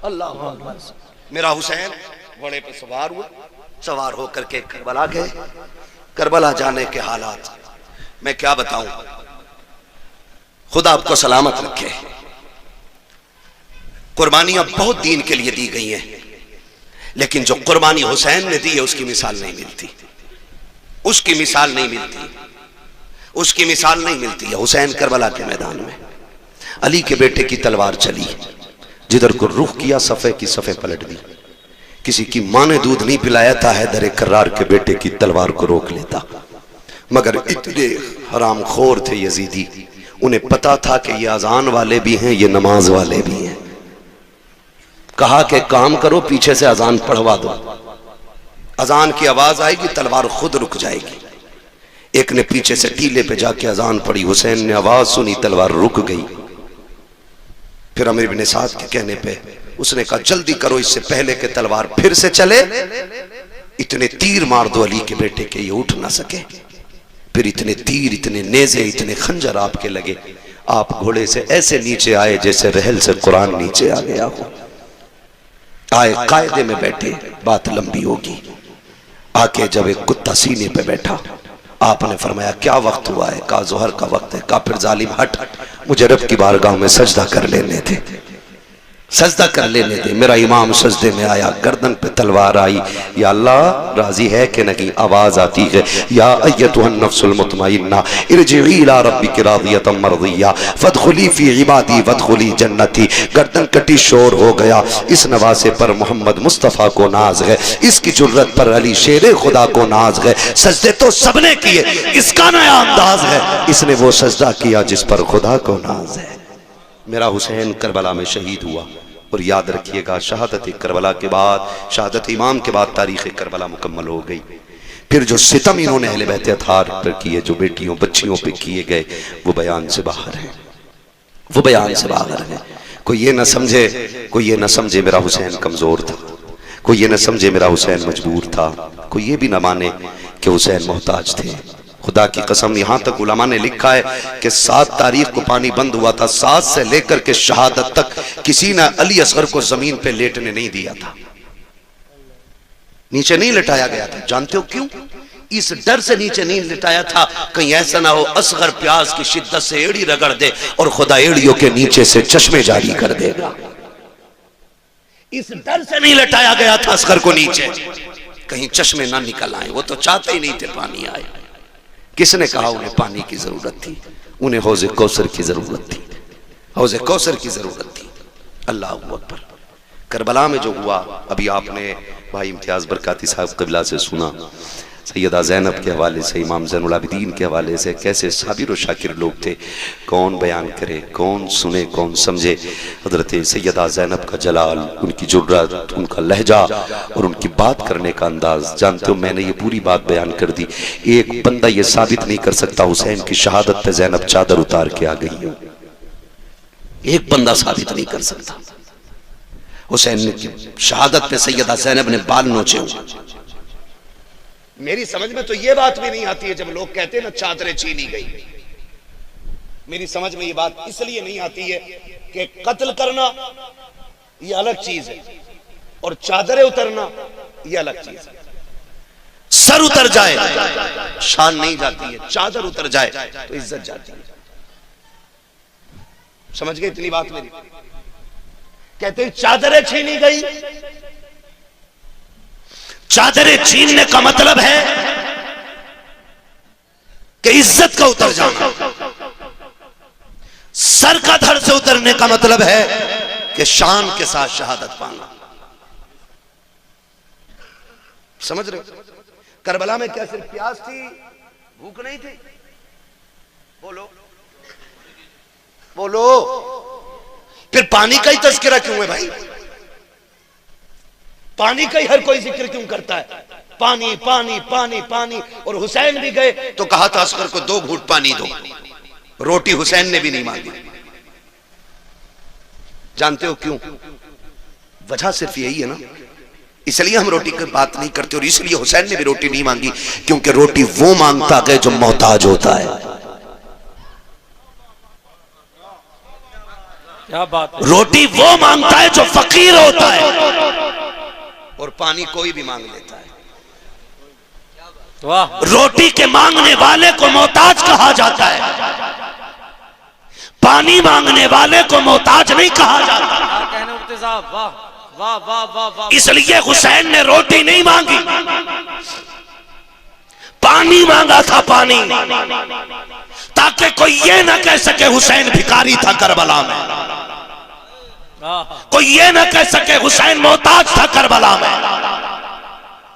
अल्लाह मेरा हुसैन घोड़े पे सवार हुआ, सवार होकर के करबला गए। करबला जाने के हालात मैं क्या बताऊं, खुदा आपको सलामत रखे। कुर्बानियां बहुत दीन के लिए दी गई हैं, लेकिन जो कुर्बानी हुसैन ने दी है उसकी मिसाल नहीं मिलती, उसकी मिसाल नहीं मिलती, उसकी मिसाल नहीं मिलती है। हुसैन करबला के मैदान में अली के बेटे की तलवार चली, जिधर को रुख किया सफ़े की सफ़े पलट दी। किसी की माँ ने दूध नहीं पिलाया था हैदर कर्रार के बेटे की तलवार को रोक लेता, मगर इतने हराम खोर थे यजीदी, उन्हें पता था कि ये अजान वाले भी हैं ये नमाज वाले भी हैं। कहा कि काम करो पीछे से अजान पढ़वा दो, अजान की आवाज आएगी तलवार खुद रुक जाएगी। एक ने पीछे से टीले पे जाके अजान पढ़ी, हुसैन ने आवाज सुनी तलवार रुक गई। फिर अमीर बिन साद के कहने पे उसने कहा जल्दी करो इससे पहले के तलवार फिर से चले, इतने तीर मार दो अली के बेटे के ये उठ ना सके। फिर इतने तीर इतने नेज़े इतने खंजर आपके लगे, आप घोड़े से ऐसे नीचे आए जैसे रहल से कुरान नीचे आ गया हो। आए कायदे में बैठे, बात लंबी होगी। आके जब एक कुत्ता सीने पे बैठा आपने फरमाया क्या वक्त हुआ है? कहा जोहर का वक्त है। कहा फिर जालिम हट, मुझे रब की बारगाह में सजदा कर लेने थे, सजदा कर लेने दे। मेरा इमाम सजदे में आया, गर्दन पे तलवार आई। या अल्लाह राजी है कि नहीं? आवाज आती है, या अय्यतुहन नफ्सुल मुतमइन्ना इरजिई इला रब्बिकी रादियतम मर्दिया फदखुली फी इबादी वदखुली जन्नती। गर्दन कटी, शोर हो गया। इस नवासे पर मोहम्मद मुस्तफ़ा को नाज है, इसकी जुर्रत पर अली शेरे खुदा को नाज है। सजदे तो सबने किए, इसका नया अंदाज है, इसने वो सजदा किया जिस पर खुदा को नाज है। मेरा हुसैन करबला में शहीद हुआ। और याद रखिएगा, शहादत करबला के बाद, शहादत इमाम के बाद तारीख़ करबला मुकम्मल हो गई। फिर जो सितम इन्होंने अहले बैत अतहार पर किए, जो बेटियों बच्चियों पे किए गए, वो बयान से बाहर है, वो बयान से बाहर है। कोई ये ना समझे, कोई ये ना समझे मेरा हुसैन कमज़ोर था, कोई ये ना समझे मेरा हुसैन मजबूर था, कोई ये भी ना माने कि हुसैन मोहताज थे। खुदा की कसम, यहां तक उलमा ने लिखा है कि 7 तारीख को पानी बंद हुआ था, 7 से लेकर के शहादत तक किसी ने अली असगर को जमीन पे लेटने नहीं दिया था, नीचे नहीं लिटाया गया था। जानते हो क्यों? इस डर से नीचे नहीं लिटाया था, कहीं ऐसा ना हो असगर प्यास की शिद्दत से एड़ी रगड़ दे और खुदा एड़ियों के नीचे से चश्मे जारी कर देगा। इस डर से नहीं लिटाया गया था असगर को नीचे, कहीं चश्मे ना निकल आए। वो तो चाहते ही नहीं थे पानी आए। किसने कहा उन्हें पानी की जरूरत थी? उन्हें हौज़े कौसर की जरूरत थी, हौज़े कौसर की जरूरत थी। अल्लाह अकबर। करबला में जो हुआ, अभी आपने भाई इम्तियाज बरकाती साहब क़िबला से सुना, सैयदा ज़ैनब के हवाले से, इमाम ज़ैनुल आबिदीन के हवाले से, कैसे साबिर और शाकिर लोग थे। कौन बयान करे, कौन सुने, कौन समझे। हज़रत सैयदा ज़ैनब का जलाल, उनकी जुर्रत, उनका लहजा और उनकी बात करने का अंदाज़। जानते हो, मैंने ये पूरी बात बयान कर दी। एक बंदा ये साबित नहीं कर सकता हुसैन की शहादत पे ज़ैनब चादर उतार के आ गई है। एक बंदा साबित नहीं कर सकता। हुसैन की शहादत पे सैयदा ज़ैनब ने बाल नोचे हुए। मेरी समझ में तो ये बात भी नहीं आती है जब लोग कहते हैं ना चादरें छीनी गई। मेरी समझ में ये बात इसलिए नहीं आती है कि कत्ल करना ये अलग चीज है और चादरें उतरना ये अलग चीज है। सर उतर जाए शान नहीं जाती है, चादर उतर जाए तो इज्जत जाती है। समझ गए इतनी बात मेरी? कहते हैं चादरें छीनी गई। चादरें छीनने का मतलब है कि इज्जत का उतर जाना। सर का धड़ से उतरने का मतलब है कि शान के साथ शहादत पाना। समझ रहे हो? करबला में क्या सिर्फ प्यास थी, भूख नहीं थी? बोलो बोलो। फिर पानी का ही तज़किरा क्यों है भाई? पानी का ही हर कोई जिक्र क्यों करता है? पानी पानी पानी पानी। और हुसैन भी गए तो कहा था असगर को 2 घूंट पानी दो। रोटी हुसैन ने भी नहीं मांगी। जानते हो क्यों? वजह सिर्फ यही है ना, इसलिए हम रोटी की बात नहीं करते और इसलिए हुसैन ने भी रोटी नहीं मांगी, क्योंकि रोटी वो मांगता है जो मोहताज होता है। क्या बात है? रोटी वो मांगता है जो फकीर होता है और पानी कोई भी मांग लेता है। वाह। रोटी के मांगने वाले को मोहताज कहा जाता है, पानी मांगने वाले को मोहताज नहीं कहा जाता। कहने मुफ्ती साहब, वाह वाह वाह वाह वाह। इसलिए हुसैन ने रोटी नहीं मांगी, पानी मांगा था, पानी, ताकि कोई ये ना कह सके हुसैन भिखारी था करबला में, कोई ये ना कह सके हुसैन मोहताज था करबला में।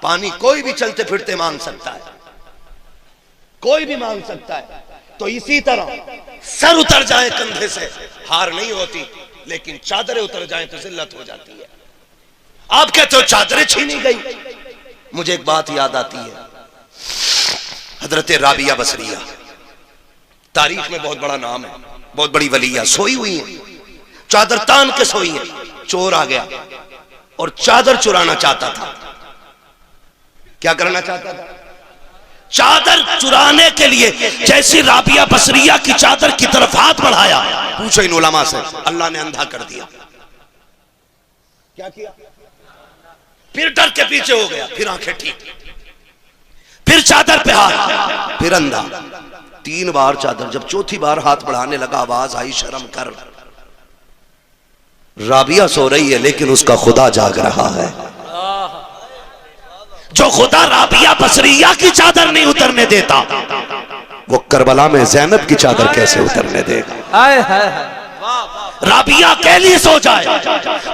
पानी कोई भी चलते फिरते मांग सकता है, कोई भी मांग सकता है। तो इसी तरह सर उतर जाए कंधे से हार नहीं होती, लेकिन चादरें उतर जाए तो जिल्लत हो जाती है। आप कहते हो चादरें छीनी गई, मुझे एक बात याद आती है। हजरत राबिया बसरिया तारीख में बहुत बड़ा नाम है, बहुत बड़ी वलिया, सोई हुई है, चादर तान के सोई है। चोर आ गया और चादर चुराना चाहता था। क्या करना चाहता था? चादर चुराने के लिए जैसी राबिया बसरिया की चादर की तरफ हाथ बढ़ाया, पूछो इन उलमा से, अल्लाह ने अंधा कर दिया। क्या किया? फिर डर के पीछे हो गया, फिर आंखें ठीक, फिर चादर पे हाथ, फिर अंधा। 3 बार चादर। जब चौथी बार हाथ बढ़ाने लगा, आवाज आई, शर्म कर। राबिया सो रही है लेकिन उसका खुदा जाग रहा है। जो खुदा राबिया बसरिया की चादर नहीं उतरने देता, वो करबला में ज़ैनब की चादर कैसे उतरने देगा। राबिया अकेली सो जाए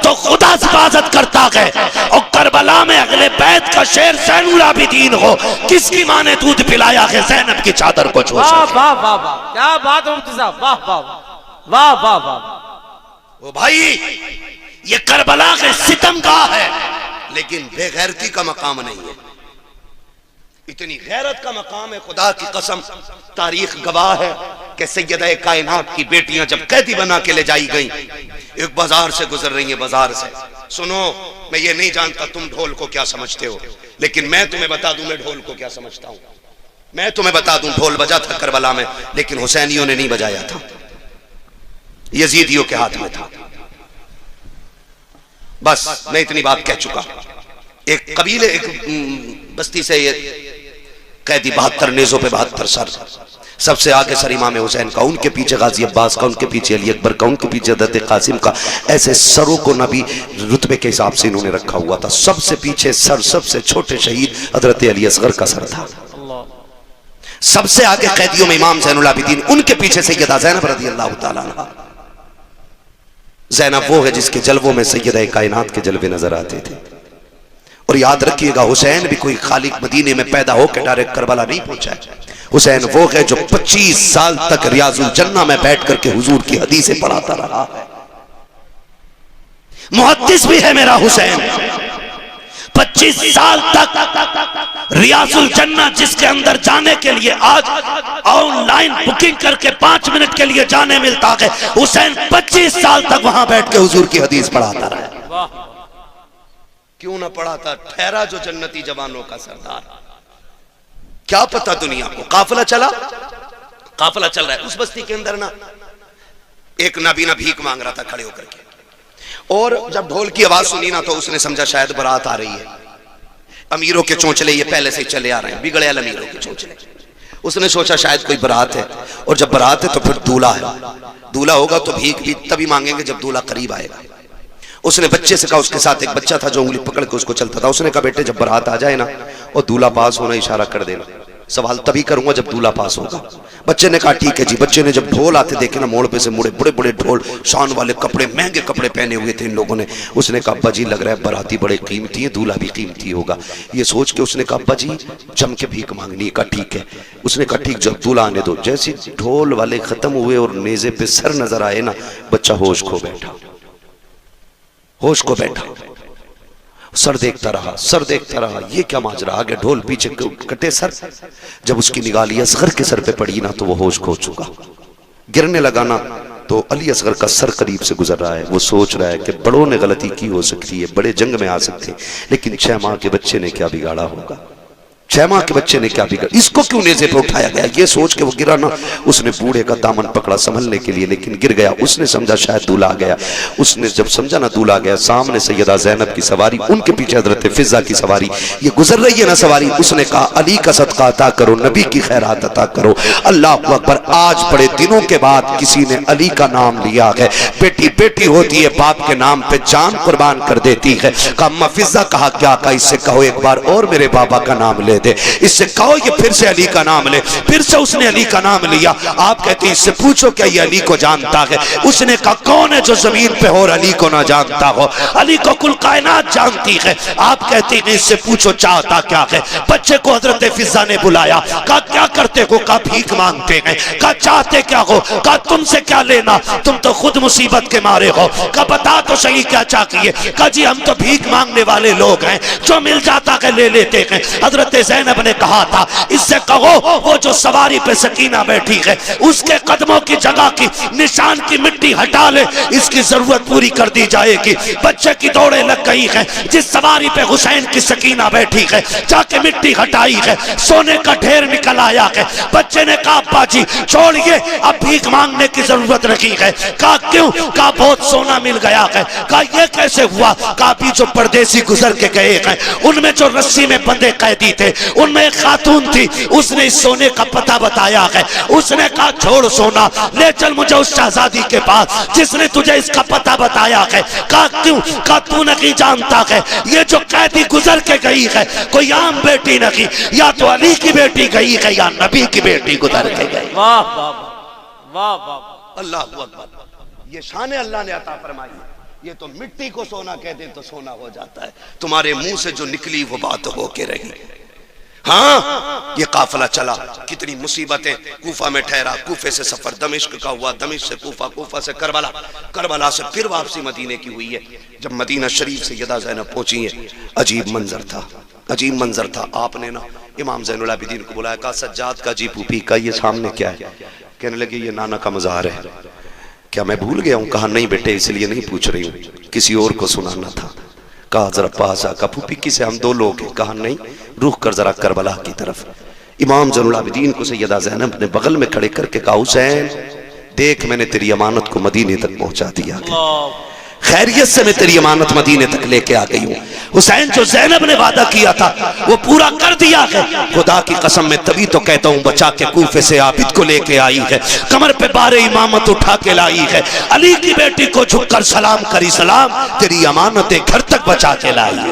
तो खुदा हिफाजत करता है, और करबला में अगले बैत का शेर ज़ैनुल आबिदीन हो, किसकी माँ ने दूध पिलाया है ज़ैनब की चादर को छोड़। वाह वाह वाह वाह, क्या बात है मुफ्ती साहब, वाह वाह वाह वाह वाह। ओ भाई, ये करबला के सितमगाह है, लेकिन बेगैरती का मकाम नहीं है। इतनी गैरत का मकाम है, खुदा की कसम। तारीख गवाह है कि सैयदा कायनात की बेटियां जब कैदी बना के ले जाई गई, एक बाजार से गुजर रही है, बाजार से। सुनो, मैं ये नहीं जानता तुम ढोल को क्या समझते हो, लेकिन मैं तुम्हें बता दूं मैं ढोल को क्या समझता हूं। मैं तुम्हें बता दूं, ढोल बजा था करबला में, लेकिन हुसैनियों ने नहीं बजाया था, यजीदियों के हाथ में था। बस मैं इतनी बात कह चुका। एक कबीले, एक बस्ती से ये कैदी 72 नेज़ों पे 72 सर, सबसे आगे सर इमाम हुसैन का, उनके पीछे गाजी अब्बास का, उनके पीछे अली अकबर का, उनके पीछे हज़रत कासिम का। ऐसे सरों को नबी रुतबे के हिसाब से इन्होंने रखा हुआ था। सबसे पीछे सर, सबसे छोटे शहीद हज़रत अली असगर का सर था। सबसे आगे कैदियों में इमाम ज़ैनुल आबिदीन, उनके पीछे सैयदा ज़ैनब रज़ियल्लाहु ताला अन्हा। ज़ैनब वो है जिसके जलवों में सैयदा कायनात के जलवे नजर आते थे। और याद रखिएगा, हुसैन भी कोई खाली मदीने में पैदा होकर डायरेक्ट करबला नहीं पहुंचा है। हुसैन वो है जो 25 साल तक रियाजुल जन्ना में बैठ करके हुजूर की हदीसें पढ़ाता रहा है। मुहद्दिस भी है मेरा हुसैन। 25 साल तक रियाजुल जन्ना, जिसके अंदर जाने के लिए आज ऑनलाइन बुकिंग करके 5 मिनट के लिए जाने मिलता है, हुसैन 25 साल तक वहां बैठ के हुजूर की हदीस पढ़ाता रहा। क्यों ना पढ़ाता, ठहरा जो जन्नती जवानों का सरदार। क्या पता दुनिया को। काफिला चला, काफिला चल रहा है। उस बस्ती के अंदर ना एक नाबीना भीख मांग रहा था खड़े होकर के, और जब ढोल की आवाज सुनी ना तो उसने समझा शायद बारात आ रही है। अमीरों के चोंचले ये पहले से चले आ रहे हैं, बिगड़े अमीरों के चोंचले। उसने सोचा शायद कोई बारात है, और जब बारात है तो फिर दूल्हा है। दूल्हा होगा तो भीख भी तभी मांगेंगे जब दूल्हा करीब आएगा। उसने बच्चे से कहा, उसके साथ एक बच्चा था जो उंगली पकड़ के उसको चलता था। उसने कहा, बेटे जब बारात आ जाए ना और दूल्हा पास होना, इशारा कर देना, सवाल तभी करूंगा जब दूल्हा पास होगा। बच्चे ने कहा ठीक है जी। बच्चे ने जब ढोल आते देखे ना, मोड़ पे से मुड़े, बड़े बड़े ढोल, शान वाले कपड़े, महंगे कपड़े पहने हुए थे इन लोगों ने। उसने कहा, अब्बा जी लग रहा है बाराती बड़े कीमती है, दूल्हा भी कीमती होगा। ये सोच के उसने कहा, अब्बा जी जम के भीख मांगनी। कहा ठीक है। उसने कहा ठीक, जब दूल्हा आने दो। जैसे ढोल वाले खत्म हुए और नेज़े पे सर नजर आए ना, बच्चा होश खो बैठा, होश को बैठा। सर देखता रहा, सर देखता रहा, ये क्या माजरा, आगे ढोल पीछे कटे सर। जब उसकी निगाह असगर के सर पे पड़ी ना तो वो होश खो चुका। गिरने लगा ना तो अली असगर का सर करीब से गुजर रहा है। वो सोच रहा है कि बड़ों ने गलती की हो सकती है, बड़े जंग में आ सकते हैं, लेकिन 6 माह के बच्चे ने क्या बिगाड़ा होगा, 6 माह के बच्चे ने क्या बिगाड़ा, इसको क्यों नेज़े पे उठाया गया। ये सोच के वो गिरा ना, उसने बूढ़े का दामन पकड़ा संभलने के लिए, लेकिन गिर गया। उसने समझा शायद दूल्हा आ गया। उसने जब समझा ना दूल्हा आ गया, सामने सैयदा ज़ैनब की सवारी, उनके पीछे हज़रत फिज़ा की सवारी, ये गुजर रही है ना सवारी। उसने कहा, अली का सदका अता करो, नबी की खैरात अता करो। अल्लाह अकबर। आज बड़े दिनों के बाद किसी ने अली का नाम लिया है। बेटी बेटी होती है, बाप के नाम पे जान कुर्बान कर देती है। कहा, अम्मा फिज़ा, कहा क्या? कहा इससे कहो एक बार और मेरे बाबा का नाम ले दे। इससे कहो ये फिर से अली का नाम ले। फिर से उसने अली का नाम लिया। आप कहते हैं इससे पूछो क्या ये अली को जानता है? उसने कहा, कौन है जो जमीन पे हो और अली को ना जानता हो? अली को कुल कायनात जानती है। आप कहते हैं इससे पूछो चाहता क्या है? बच्चे को हजरत फिज़ा ने बुलाया। कहा क्या करते हो? कहा भीख मांगते हैं। कहा चाहते क्या हो? कहा तुमसे क्या लेना, तुम तो खुद मुसीबत के मारे हो। कहा बता तो सही क्या चाहिए? कहा जी हम तो भीख मांगने वाले लोग हैं, जो मिल जाता है ले लेते हैं। हजरत ज़ैनब ने कहा था, इससे कहो वो जो सवारी पे सकीना बैठी है उसके कदमों की जगह की निशान की मिट्टी हटा ले, इसकी जरूरत पूरी कर दी जाएगी। बच्चे की दौड़े लग गई है। जिस सवारी पे हुसैन की सकीना बैठी है जाके मिट्टी हटाई है, सोने का ढेर निकल आया है। बच्चे ने कहा, अब्बा जी छोड़िए, अब भीख मांगने की जरूरत रखी है। कहा क्यों? कहा बहुत सोना मिल गया है। कहा ये कैसे हुआ? कहा अभी जो परदेसी गुजर के गए हैं उनमें जो रस्सी में बंधे कैदी थे उनमें एक खातून थी, उसने इस सोने का पता बताया है। उसने कहा छोड़ सोना, ले चल मुझे उस शहजादी के पास जिसने तुझे इसका पता बताया है। कहा क्यों? कहा तू नहीं जानता है ये जो कैदी गुजर के गई है कोई आम बेटी नहीं, या तो अली की बेटी गई है या नबी की बेटी गुजर के गई। वाह वाह वाह वाह, अल्लाह अकबर। ये शान अल्लाह ने अता फरमाई है। ये तो मिट्टी को सोना कह दे तो सोना हो जाता है, तुम्हारे मुंह से जो निकली वो बात हो के रही। हाँ, ये काफिला चला, कितनी मुसीबतें। कूफा में ठहरा, कूफे से सफर दमिश्क का हुआ, दमिश्क से कूफा, कूफा से करबला, करबला से फिर वापसी मदीने की हुई है। जब मदीना शरीफ से यदा ज़ैनब पहुंची है, अजीब मंजर था, अजीब मंजर था। आपने ना इमाम ज़ैनुल आबिदीन को बुलाया, कहा सज्जाद का जी पूपी का ये सामने क्या है? कहने लगे ये नाना का मज़ार है। क्या मैं भूल गया हूँ? कहा नहीं बेटे, इसलिए नहीं पूछ रही हूँ, किसी और को सुनाना था। कहा जरा पास आ। कहा फूफी किसे? हम दो लोग हैं। कहा नहीं, रुख कर जरा करबला की तरफ। इमाम ज़ैनुल आबिदीन को सैयदा ज़ैनब ने बगल में खड़े करके कहा हुसैन देख, मैंने तेरी अमानत को मदीने तक पहुंचा दिया, खैरियत से मैं तेरी अमानत मदीने तक लेके आ गई हूँ। हुसैन जो ज़ैनब ने वादा किया था वो पूरा कर दिया है। खुदा की कसम मैं तभी तो कहता हूँ बचा के कूफे से आबिद को लेके आई है, कमर पे बारे इमामत उठा के लाई है, अली की बेटी को झुककर सलाम करी सलाम, तेरी अमानतें घर तक बचा के लाई है।